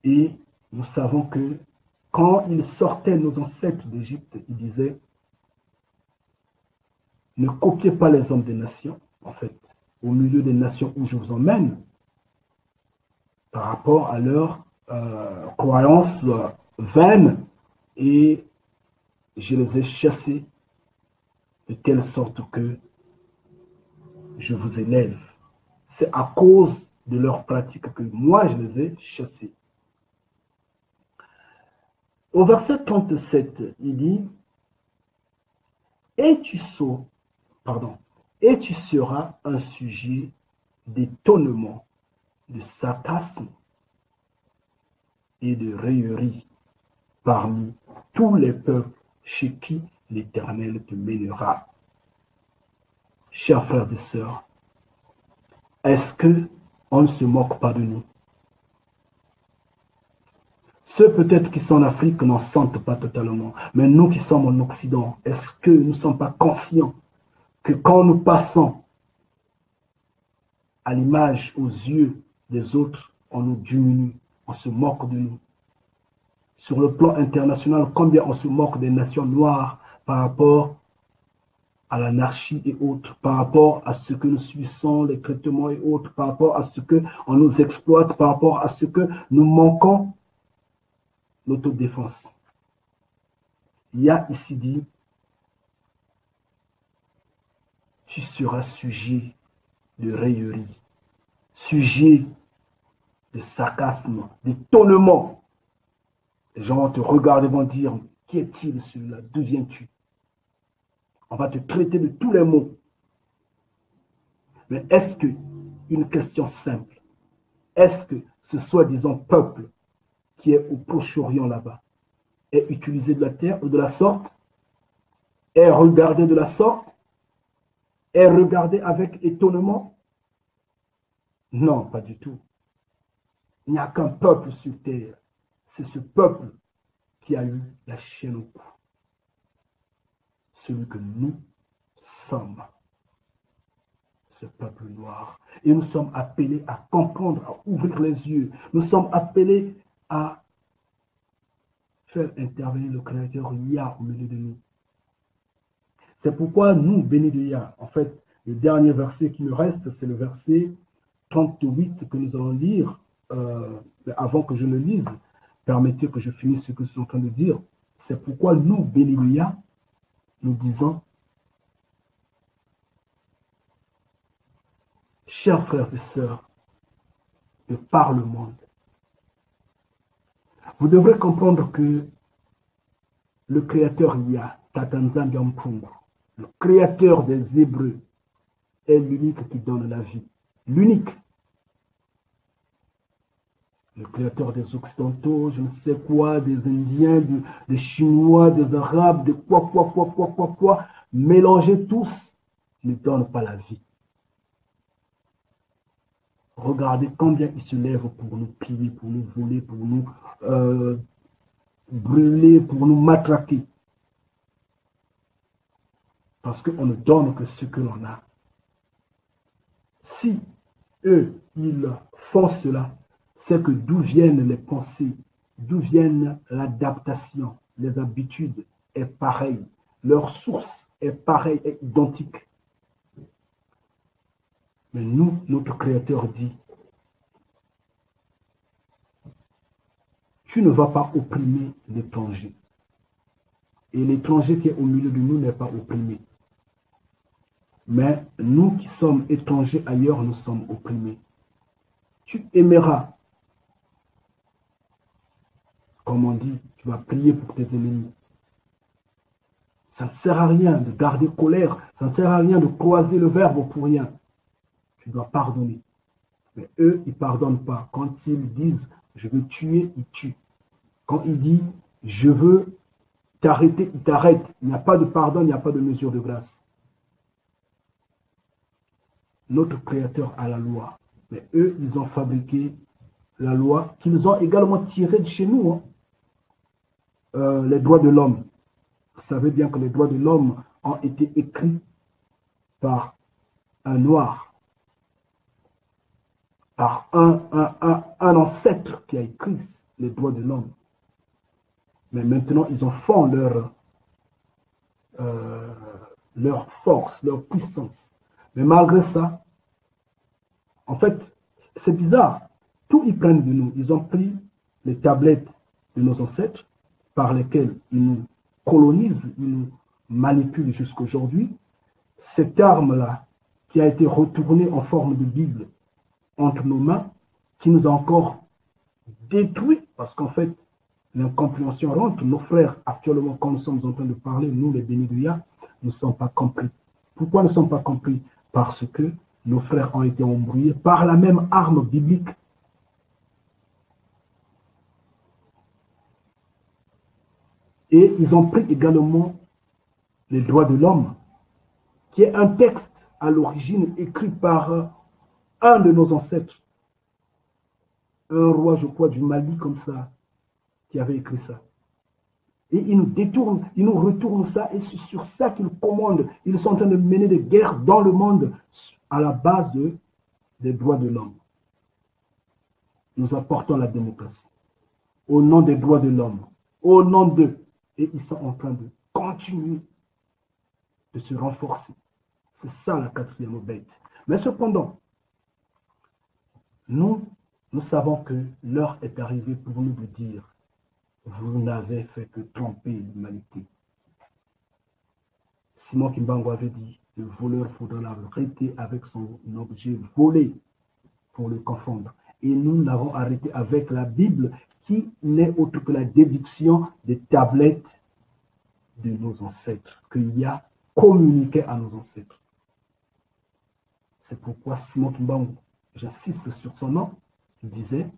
Et nous savons que quand ils sortaient, nos ancêtres d'Égypte, ils disaient, ne copiez pas les hommes des nations, en fait, au milieu des nations où je vous emmène, par rapport à leurs croyances vaines, et je les ai chassés de telle sorte que je vous élève. C'est à cause de leurs pratiques que moi je les ai chassés. Au verset 37, il dit, et tu seras un sujet d'étonnement, de sarcasme et de raillerie parmi tous les peuples chez qui l'Éternel te mènera. Chers frères et sœurs, est-ce qu'on ne se moque pas de nous? Ceux peut-être qui sont en Afrique n'en sentent pas totalement, mais nous qui sommes en Occident, est-ce que nous ne sommes pas conscients que quand nous passons à l'image, aux yeux des autres, on nous diminue, on se moque de nous? Sur le plan international, combien on se moque des nations noires par rapport à l'anarchie et autres, par rapport à ce que nous subissons, les traitements et autres, par rapport à ce qu'on nous exploite, par rapport à ce que nous manquons l'autodéfense. Il y a ici dit, tu seras sujet de raillerie, sujet de sarcasme, d'étonnement. Les gens vont te regarder, vont dire, qui est-il celui-là? D'où viens-tu? On va te traiter de tous les mots. Mais est-ce que, une question simple, est-ce que ce soi-disant peuple qui est au Proche-Orient là-bas est utilisé de la terre ou de la sorte, est regardé de la sorte, est regardé avec étonnement? Non, pas du tout. Il n'y a qu'un peuple sur terre. C'est ce peuple qui a eu la chaîne au cou. Celui que nous sommes. Ce peuple noir. Et nous sommes appelés à comprendre, à ouvrir les yeux. Nous sommes appelés à faire intervenir le Créateur Yah au milieu de nous. C'est pourquoi nous, bénis de Yah, en fait, le dernier verset qui me reste, c'est le verset 38 que nous allons lire. Avant que je le lise, permettez que je finisse ce que je suis en train de dire. C'est pourquoi nous, bénis de Yah, nous disons, chers frères et sœurs, de par le monde, vous devrez comprendre que le Créateur Yah, Tatanzambi Ampungu, le Créateur des Hébreux, est l'unique qui donne la vie. L'unique. Le Créateur des Occidentaux, je ne sais quoi, des Indiens, des Chinois, des Arabes, de quoi, mélangés tous, ne donne pas la vie. Regardez combien ils se lèvent pour nous piller, pour nous voler, pour nous brûler, pour nous matraquer. Parce qu'on ne donne que ce que l'on a. Si eux, ils font cela, c'est que d'où viennent les pensées, d'où viennent l'adaptation, les habitudes est pareil. Leur source est pareille, est identique. Mais nous, notre Créateur dit, tu ne vas pas opprimer l'étranger. Et l'étranger qui est au milieu de nous n'est pas opprimé. Mais nous qui sommes étrangers ailleurs, nous sommes opprimés. Tu aimeras. Comme on dit, tu vas prier pour tes ennemis. Ça ne sert à rien de garder colère. Ça ne sert à rien de croiser le verbe pour rien. Tu dois pardonner. Mais eux, ils ne pardonnent pas. Quand ils disent, je veux tuer, ils tuent. Quand ils disent, je veux t'arrêter, ils t'arrêtent. Il n'y a pas de pardon, il n'y a pas de mesure de grâce. Notre Créateur a la loi. Mais eux, ils ont fabriqué la loi qu'ils ont également tirée de chez nous. Hein. Les droits de l'homme. Vous savez bien que les droits de l'homme ont été écrits par un noir, par un ancêtre qui a écrit les droits de l'homme. Mais maintenant, ils en font leur force, leur puissance. Mais malgré ça, en fait, c'est bizarre. Tout ils prennent de nous. Ils ont pris les tablettes de nos ancêtres par lesquelles ils nous colonisent, ils nous manipulent jusqu'à aujourd'hui. Cette arme-là, qui a été retournée en forme de Bible entre nos mains, qui nous a encore détruits, parce qu'en fait, l'incompréhension rentre. Nos frères, actuellement, quand nous sommes en train de parler, nous, les bénis de Yah, nous ne sommes pas compris. Pourquoi nous ne sommes pas compris? Parce que nos frères ont été embrouillés par la même arme biblique. Et ils ont pris également les droits de l'homme, qui est un texte à l'origine écrit par un de nos ancêtres, un roi, je crois, du Mali, comme ça, qui avait écrit ça. Et ils nous détournent, ils nous retournent ça, et c'est sur ça qu'ils commandent. Ils sont en train de mener des guerres dans le monde à la base des droits de l'homme. Nous apportons la démocratie au nom des droits de l'homme, au nom d'eux. Et ils sont en train de continuer de se renforcer. C'est ça la quatrième bête. Mais cependant, nous savons que l'heure est arrivée pour nous de dire: vous n'avez fait que tromper l'humanité. Simon Kimbangu avait dit: le voleur faudra l'arrêter avec son objet volé pour le confondre. Et nous l'avons arrêté avec la Bible, qui n'est autre que la déduction des tablettes de nos ancêtres, qu'il y a communiqué à nos ancêtres. C'est pourquoi Simon Kimbangu, j'insiste sur son nom, disait: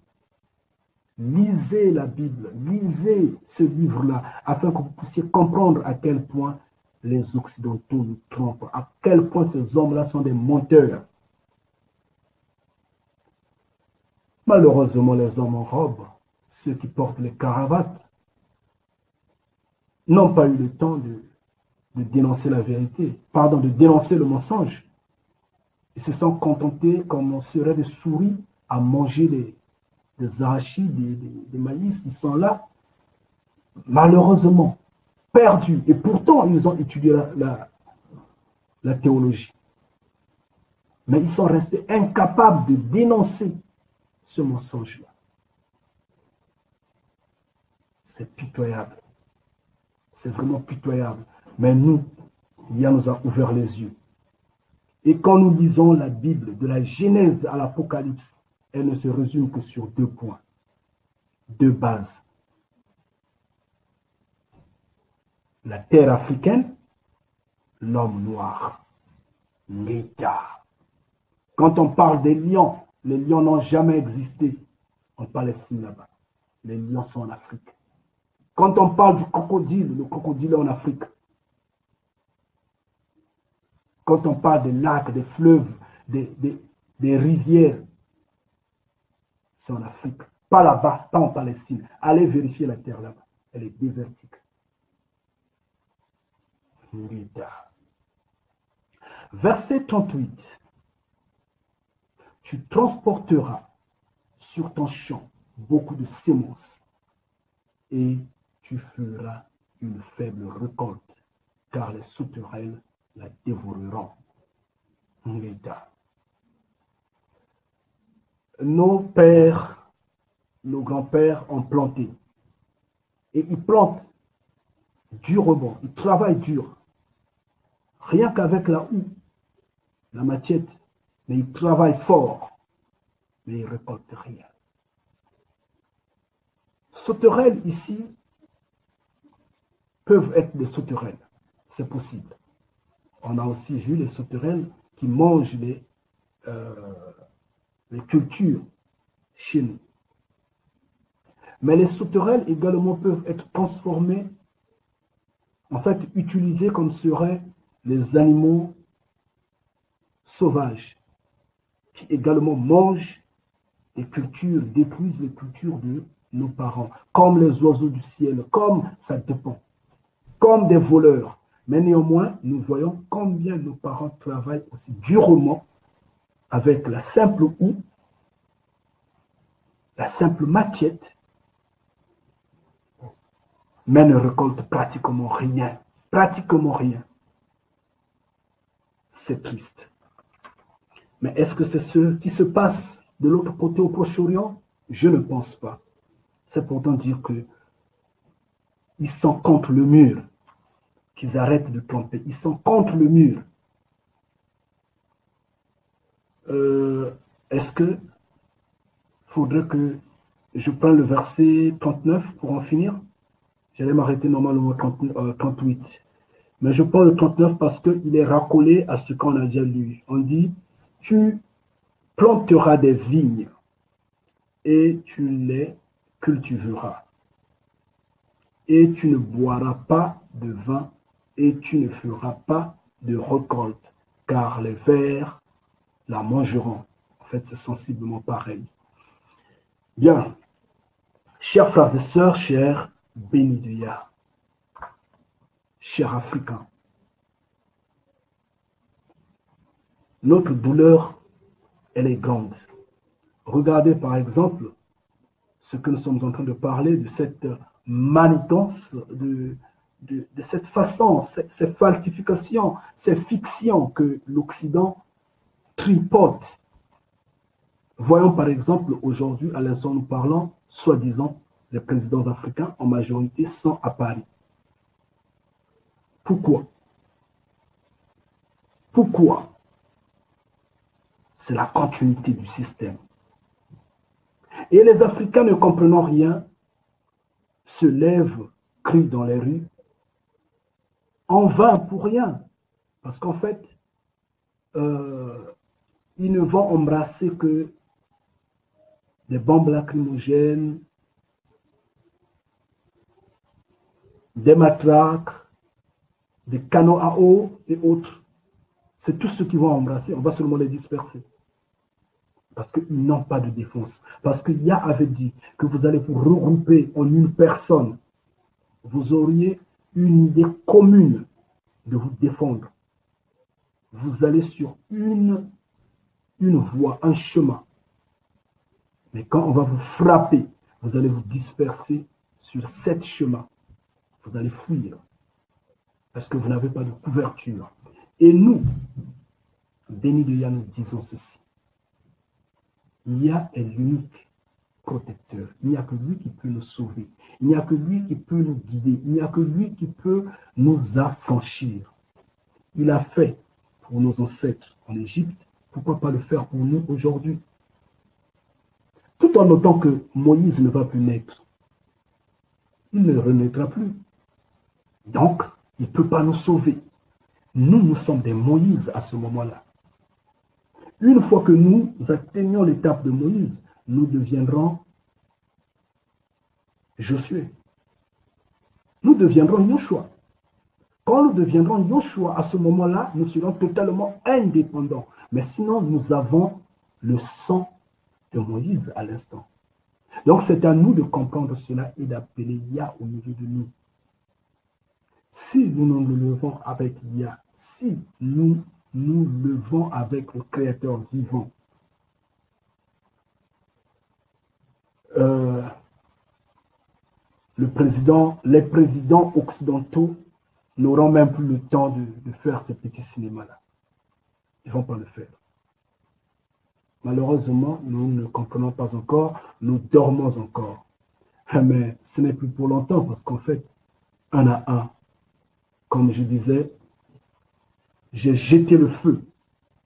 lisez la Bible, lisez ce livre-là, afin que vous puissiez comprendre à quel point les Occidentaux nous trompent, à quel point ces hommes-là sont des menteurs. Malheureusement, les hommes en robe, ceux qui portent les cravates, n'ont pas eu le temps de dénoncer la vérité, pardon, de dénoncer le mensonge. Ils se sont contentés, comme on serait des souris, à manger des arachides, des maïs. Ils sont là, malheureusement, perdus. Et pourtant, ils ont étudié la théologie. Mais ils sont restés incapables de dénoncer ce mensonge-là. C'est pitoyable. C'est vraiment pitoyable. Mais nous, Yah nous a ouvert les yeux. Et quand nous lisons la Bible, de la Genèse à l'Apocalypse, elle ne se résume que sur 2 points, 2 bases. La terre africaine, l'homme noir, l'État. Quand on parle des lions, les lions n'ont jamais existé en Palestine là-bas. Les lions sont en Afrique. Quand on parle du crocodile, le crocodile est en Afrique. Quand on parle des lacs, des fleuves, des rivières, c'est en Afrique. Pas là-bas, pas en Palestine. Allez vérifier la terre là-bas. Elle est désertique. Verset 38. Tu transporteras sur ton champ beaucoup de semences et tu feras une faible récolte, car les sauterelles la dévoreront. Nos pères, nos grands-pères ont planté. Et ils plantent durement, ils travaillent dur. Rien qu'avec la houe, la machette, mais ils travaillent fort, mais ils ne récoltent rien. Sauterelles ici peuvent être des sauterelles, c'est possible. On a aussi vu les sauterelles qui mangent les cultures chez nous. Mais les sauterelles également peuvent être transformées, en fait utilisées comme seraient les animaux sauvages, qui également mangent les cultures, détruisent les cultures de nos parents, comme les oiseaux du ciel, comme ça dépend, comme des voleurs. Mais néanmoins, nous voyons combien nos parents travaillent aussi durement avec la simple houe, la simple machette, mais ne récoltent pratiquement rien. Pratiquement rien. C'est triste. Mais est-ce que c'est ce qui se passe de l'autre côté au Proche-Orient? Je ne pense pas. C'est pourtant dire que ils sont contre le mur, qu'ils arrêtent de tromper. Ils sont contre le mur. Est-ce que faudrait que Je prends le verset 39 pour en finir. J'allais m'arrêter normalement au 38. Mais je prends le 39 parce qu'il est racolé à ce qu'on a déjà lu. On dit, tu planteras des vignes et tu les cultiveras. Et tu ne boiras pas de vin et tu ne feras pas de récolte, car les vers la mangeront. En fait, c'est sensiblement pareil. Bien, chers frères et sœurs, chers bénis de Yah, chers Africains, notre douleur, elle est grande. Regardez par exemple ce que nous sommes en train de parler, de cette manigance, de cette façon, ces falsifications, ces fictions que l'Occident tripote. Voyons par exemple aujourd'hui, à l'instant nous parlons, soi-disant, les présidents africains en majorité sont à Paris. Pourquoi? Pourquoi? C'est la continuité du système. Et les Africains ne comprenant rien, se lèvent, crient dans les rues, en vain pour rien. Parce qu'en fait, ils ne vont embrasser que des bombes lacrymogènes, des matraques, des canons à eau et autres. C'est tout ce qu'ils vont embrasser. On va seulement les disperser. Parce qu'ils n'ont pas de défense. Parce que Yah avait dit que vous allez vous regrouper en une personne. Vous auriez une idée commune de vous défendre. Vous allez sur une voie, un chemin. Mais quand on va vous frapper, vous allez vous disperser sur 7 chemins. Vous allez fuir. Parce que vous n'avez pas de couverture. Et nous, bénis de Yah, nous disons ceci. Yah est l'unique protecteur. Il n'y a que lui qui peut nous sauver. Il n'y a que lui qui peut nous guider. Il n'y a que lui qui peut nous affranchir. Il a fait pour nos ancêtres en Égypte. Pourquoi pas le faire pour nous aujourd'hui? Tout en notant que Moïse ne va plus naître. Il ne renaîtra plus. Donc, il ne peut pas nous sauver. Nous sommes des Moïse à ce moment-là. Une fois que nous atteignons l'étape de Moïse, nous deviendrons Josué. Nous deviendrons Yoshua. Quand nous deviendrons Yoshua, à ce moment-là, nous serons totalement indépendants. Mais sinon, nous avons le sang de Moïse à l'instant. Donc, c'est à nous de comprendre cela et d'appeler Yah au milieu de nous. Si nous nous levons avec Yah, si nous nous levons avec le Créateur vivant, les présidents occidentaux n'auront même plus le temps de faire ces petits cinémas-là. Ils ne vont pas le faire. Malheureusement, nous ne comprenons pas encore, nous dormons encore. Mais ce n'est plus pour longtemps parce qu'en fait, un à un, comme je disais, j'ai jeté le feu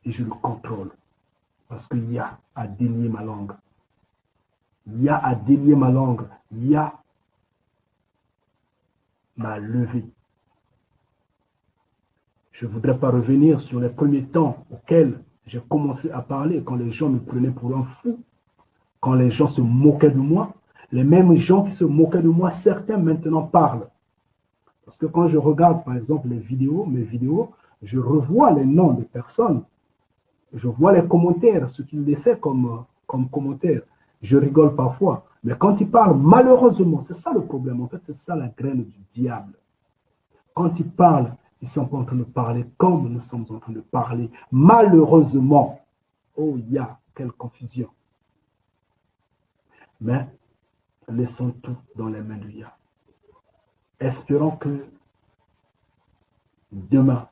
et je le contrôle. Parce que Yah a délié ma langue. Yah a délié ma langue. Yah m'a levé. Je ne voudrais pas revenir sur les premiers temps auxquels j'ai commencé à parler, quand les gens me prenaient pour un fou, quand les gens se moquaient de moi. Les mêmes gens qui se moquaient de moi, certains maintenant parlent. Parce que quand je regarde, par exemple, mes vidéos, je revois les noms des personnes. Je vois les commentaires, ce qu'ils laissaient comme commentaires. Je rigole parfois. Mais quand ils parlent, malheureusement, c'est ça le problème. En fait, c'est ça la graine du diable. Quand ils parlent, ils sont pas en train de parler comme nous sommes en train de parler. Malheureusement, oh, il y a quelle confusion. Mais laissons tout dans les mains de Yah. Espérons que demain,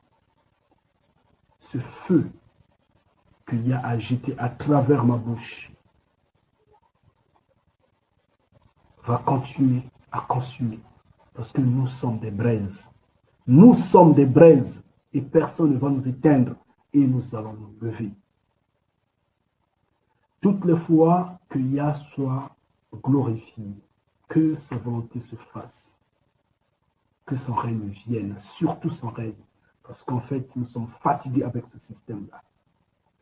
ce feu que Yah a jeté à travers ma bouche va continuer à consumer. Parce que nous sommes des braises. Nous sommes des braises et personne ne va nous éteindre et nous allons nous lever. Toutes les fois que Yah soit glorifie, que sa volonté se fasse, que son règne vienne, surtout son règne. Parce qu'en fait, nous sommes fatigués avec ce système-là.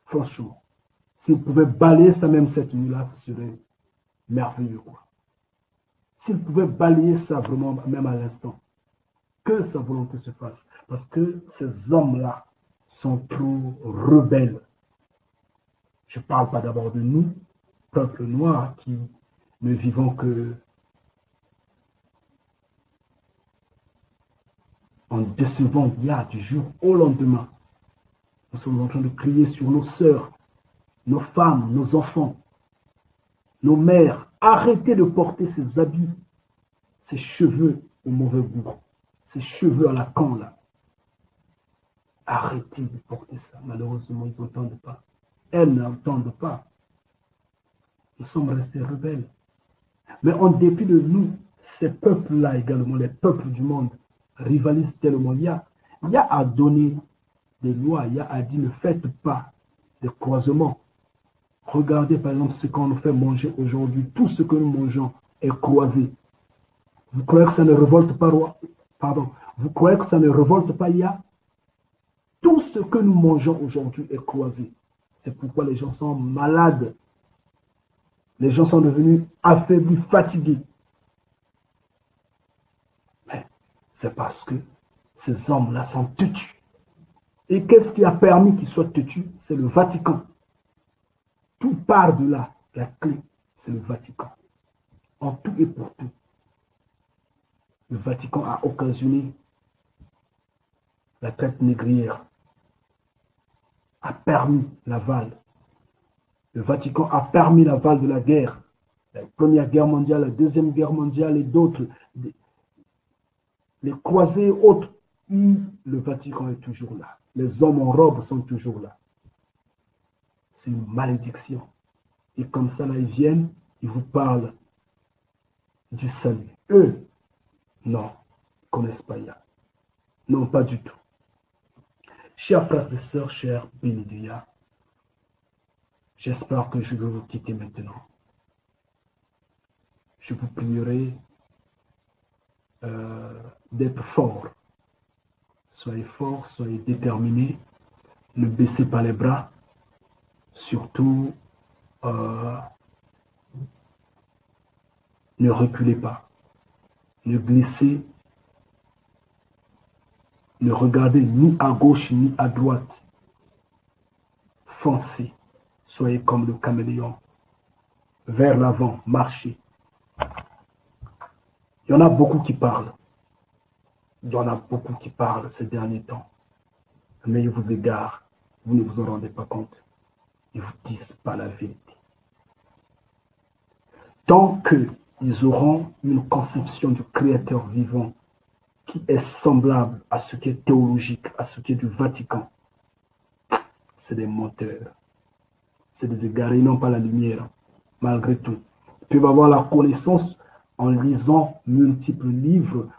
Franchement, s'il pouvait balayer ça même cette nuit-là, ce serait merveilleux, quoi. S'il pouvait balayer ça vraiment, même à l'instant, que sa volonté se fasse. Parce que ces hommes-là sont trop rebelles. Je ne parle pas d'abord de nous, peuple noir, qui ne vivons que en décevant Yah du jour au lendemain. Nous sommes en train de crier sur nos sœurs, nos femmes, nos enfants, nos mères. Arrêtez de porter ces habits, ces cheveux au mauvais goût, ces cheveux à la con là. Arrêtez de porter ça. Malheureusement, ils n'entendent pas. Elles n'entendent pas. Nous sommes restés rebelles. Mais en dépit de nous, ces peuples-là également, les peuples du monde, rivalisent tellement. Yah a donné des lois. Yah a dit ne faites pas de croisements. Regardez par exemple ce qu'on nous fait manger aujourd'hui. Tout ce que nous mangeons est croisé. Vous croyez que ça ne révolte pas, roi? Pardon. Vous croyez que ça ne révolte pas Yah? Tout ce que nous mangeons aujourd'hui est croisé. C'est pourquoi les gens sont malades. Les gens sont devenus affaiblis, fatigués. Mais c'est parce que ces hommes-là sont têtus. Et qu'est-ce qui a permis qu'ils soient têtus? C'est le Vatican. Tout part de là. La clé, c'est le Vatican. En tout et pour tout. Le Vatican a occasionné la traite négrière, a permis l'aval. Le Vatican a permis l'aval de la guerre. La Première Guerre mondiale, la Deuxième Guerre mondiale et d'autres, les croisés et autres. Le Vatican est toujours là. Les hommes en robe sont toujours là. C'est une malédiction. Et comme ça, là, ils viennent, ils vous parlent du salut. Eux, non, ils ne connaissent pas Yah. Non, pas du tout. Chers frères et sœurs, chers bénis du Yah, j'espère que je vais vous quitter maintenant. Je vous prierai d'être forts. Soyez forts, soyez déterminés. Ne baissez pas les bras. Surtout, ne reculez pas. Ne glissez. Ne regardez ni à gauche ni à droite. Foncez. Soyez comme le caméléon. Vers l'avant, marchez. Il y en a beaucoup qui parlent. Il y en a beaucoup qui parlent ces derniers temps. Mais ils vous égarent. Vous ne vous en rendez pas compte. Ils ne vous disent pas la vérité. Tant qu'ils auront une conception du Créateur vivant qui est semblable à ce qui est théologique, à ce qui est du Vatican, c'est des menteurs. C'est des égarés, ils n'ont pas la lumière, malgré tout. Ils peuvent avoir la connaissance en lisant multiples livres,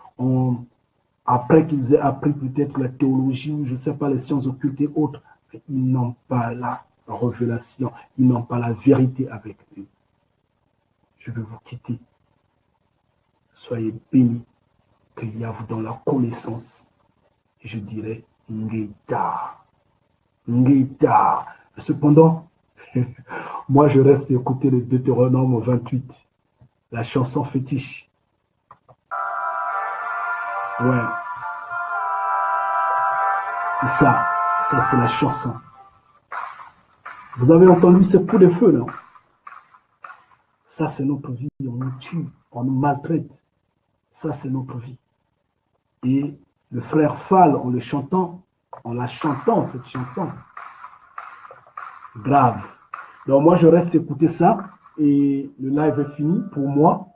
après qu'ils aient appris peut-être la théologie ou je ne sais pas, les sciences occultes et autres. Mais ils n'ont pas la révélation, ils n'ont pas la vérité avec eux. Je vais vous quitter. Soyez bénis, qu'il y a vous dans la connaissance. Et je dirais, Ngeta. Ngeta. Cependant, moi je reste écouter le Deutéronome 28, la chanson fétiche. Ouais. C'est ça. Ça, c'est la chanson. Vous avez entendu ce coup de feu, non? Ça, c'est notre vie. On nous tue, on nous maltraite. Ça, c'est notre vie. Et le frère Fall, en la chantant, cette chanson, grave. Donc, moi, je reste écouter ça. Et le live est fini pour moi.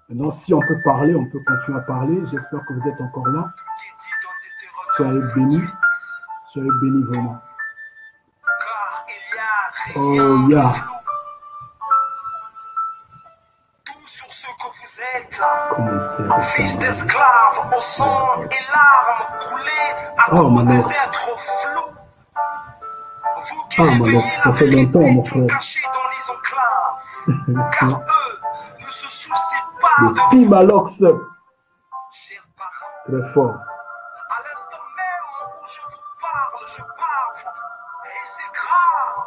Maintenant, si on peut parler, on peut continuer à parler. J'espère que vous êtes encore là. Soyez bénis. Soyez bénis vraiment. Oh, yeah. Tout sur ce que vous êtes. Fils d'esclaves au sang et larmes coulées à cause des êtres flous. Vous qui réveillez la vérité tout cachée dans les enclaves. Car eux ne se soucie pas Le de vous. Pimalox, Chers parents, très fort. à l'instant même où je vous parle, je bave. Et c'est grave.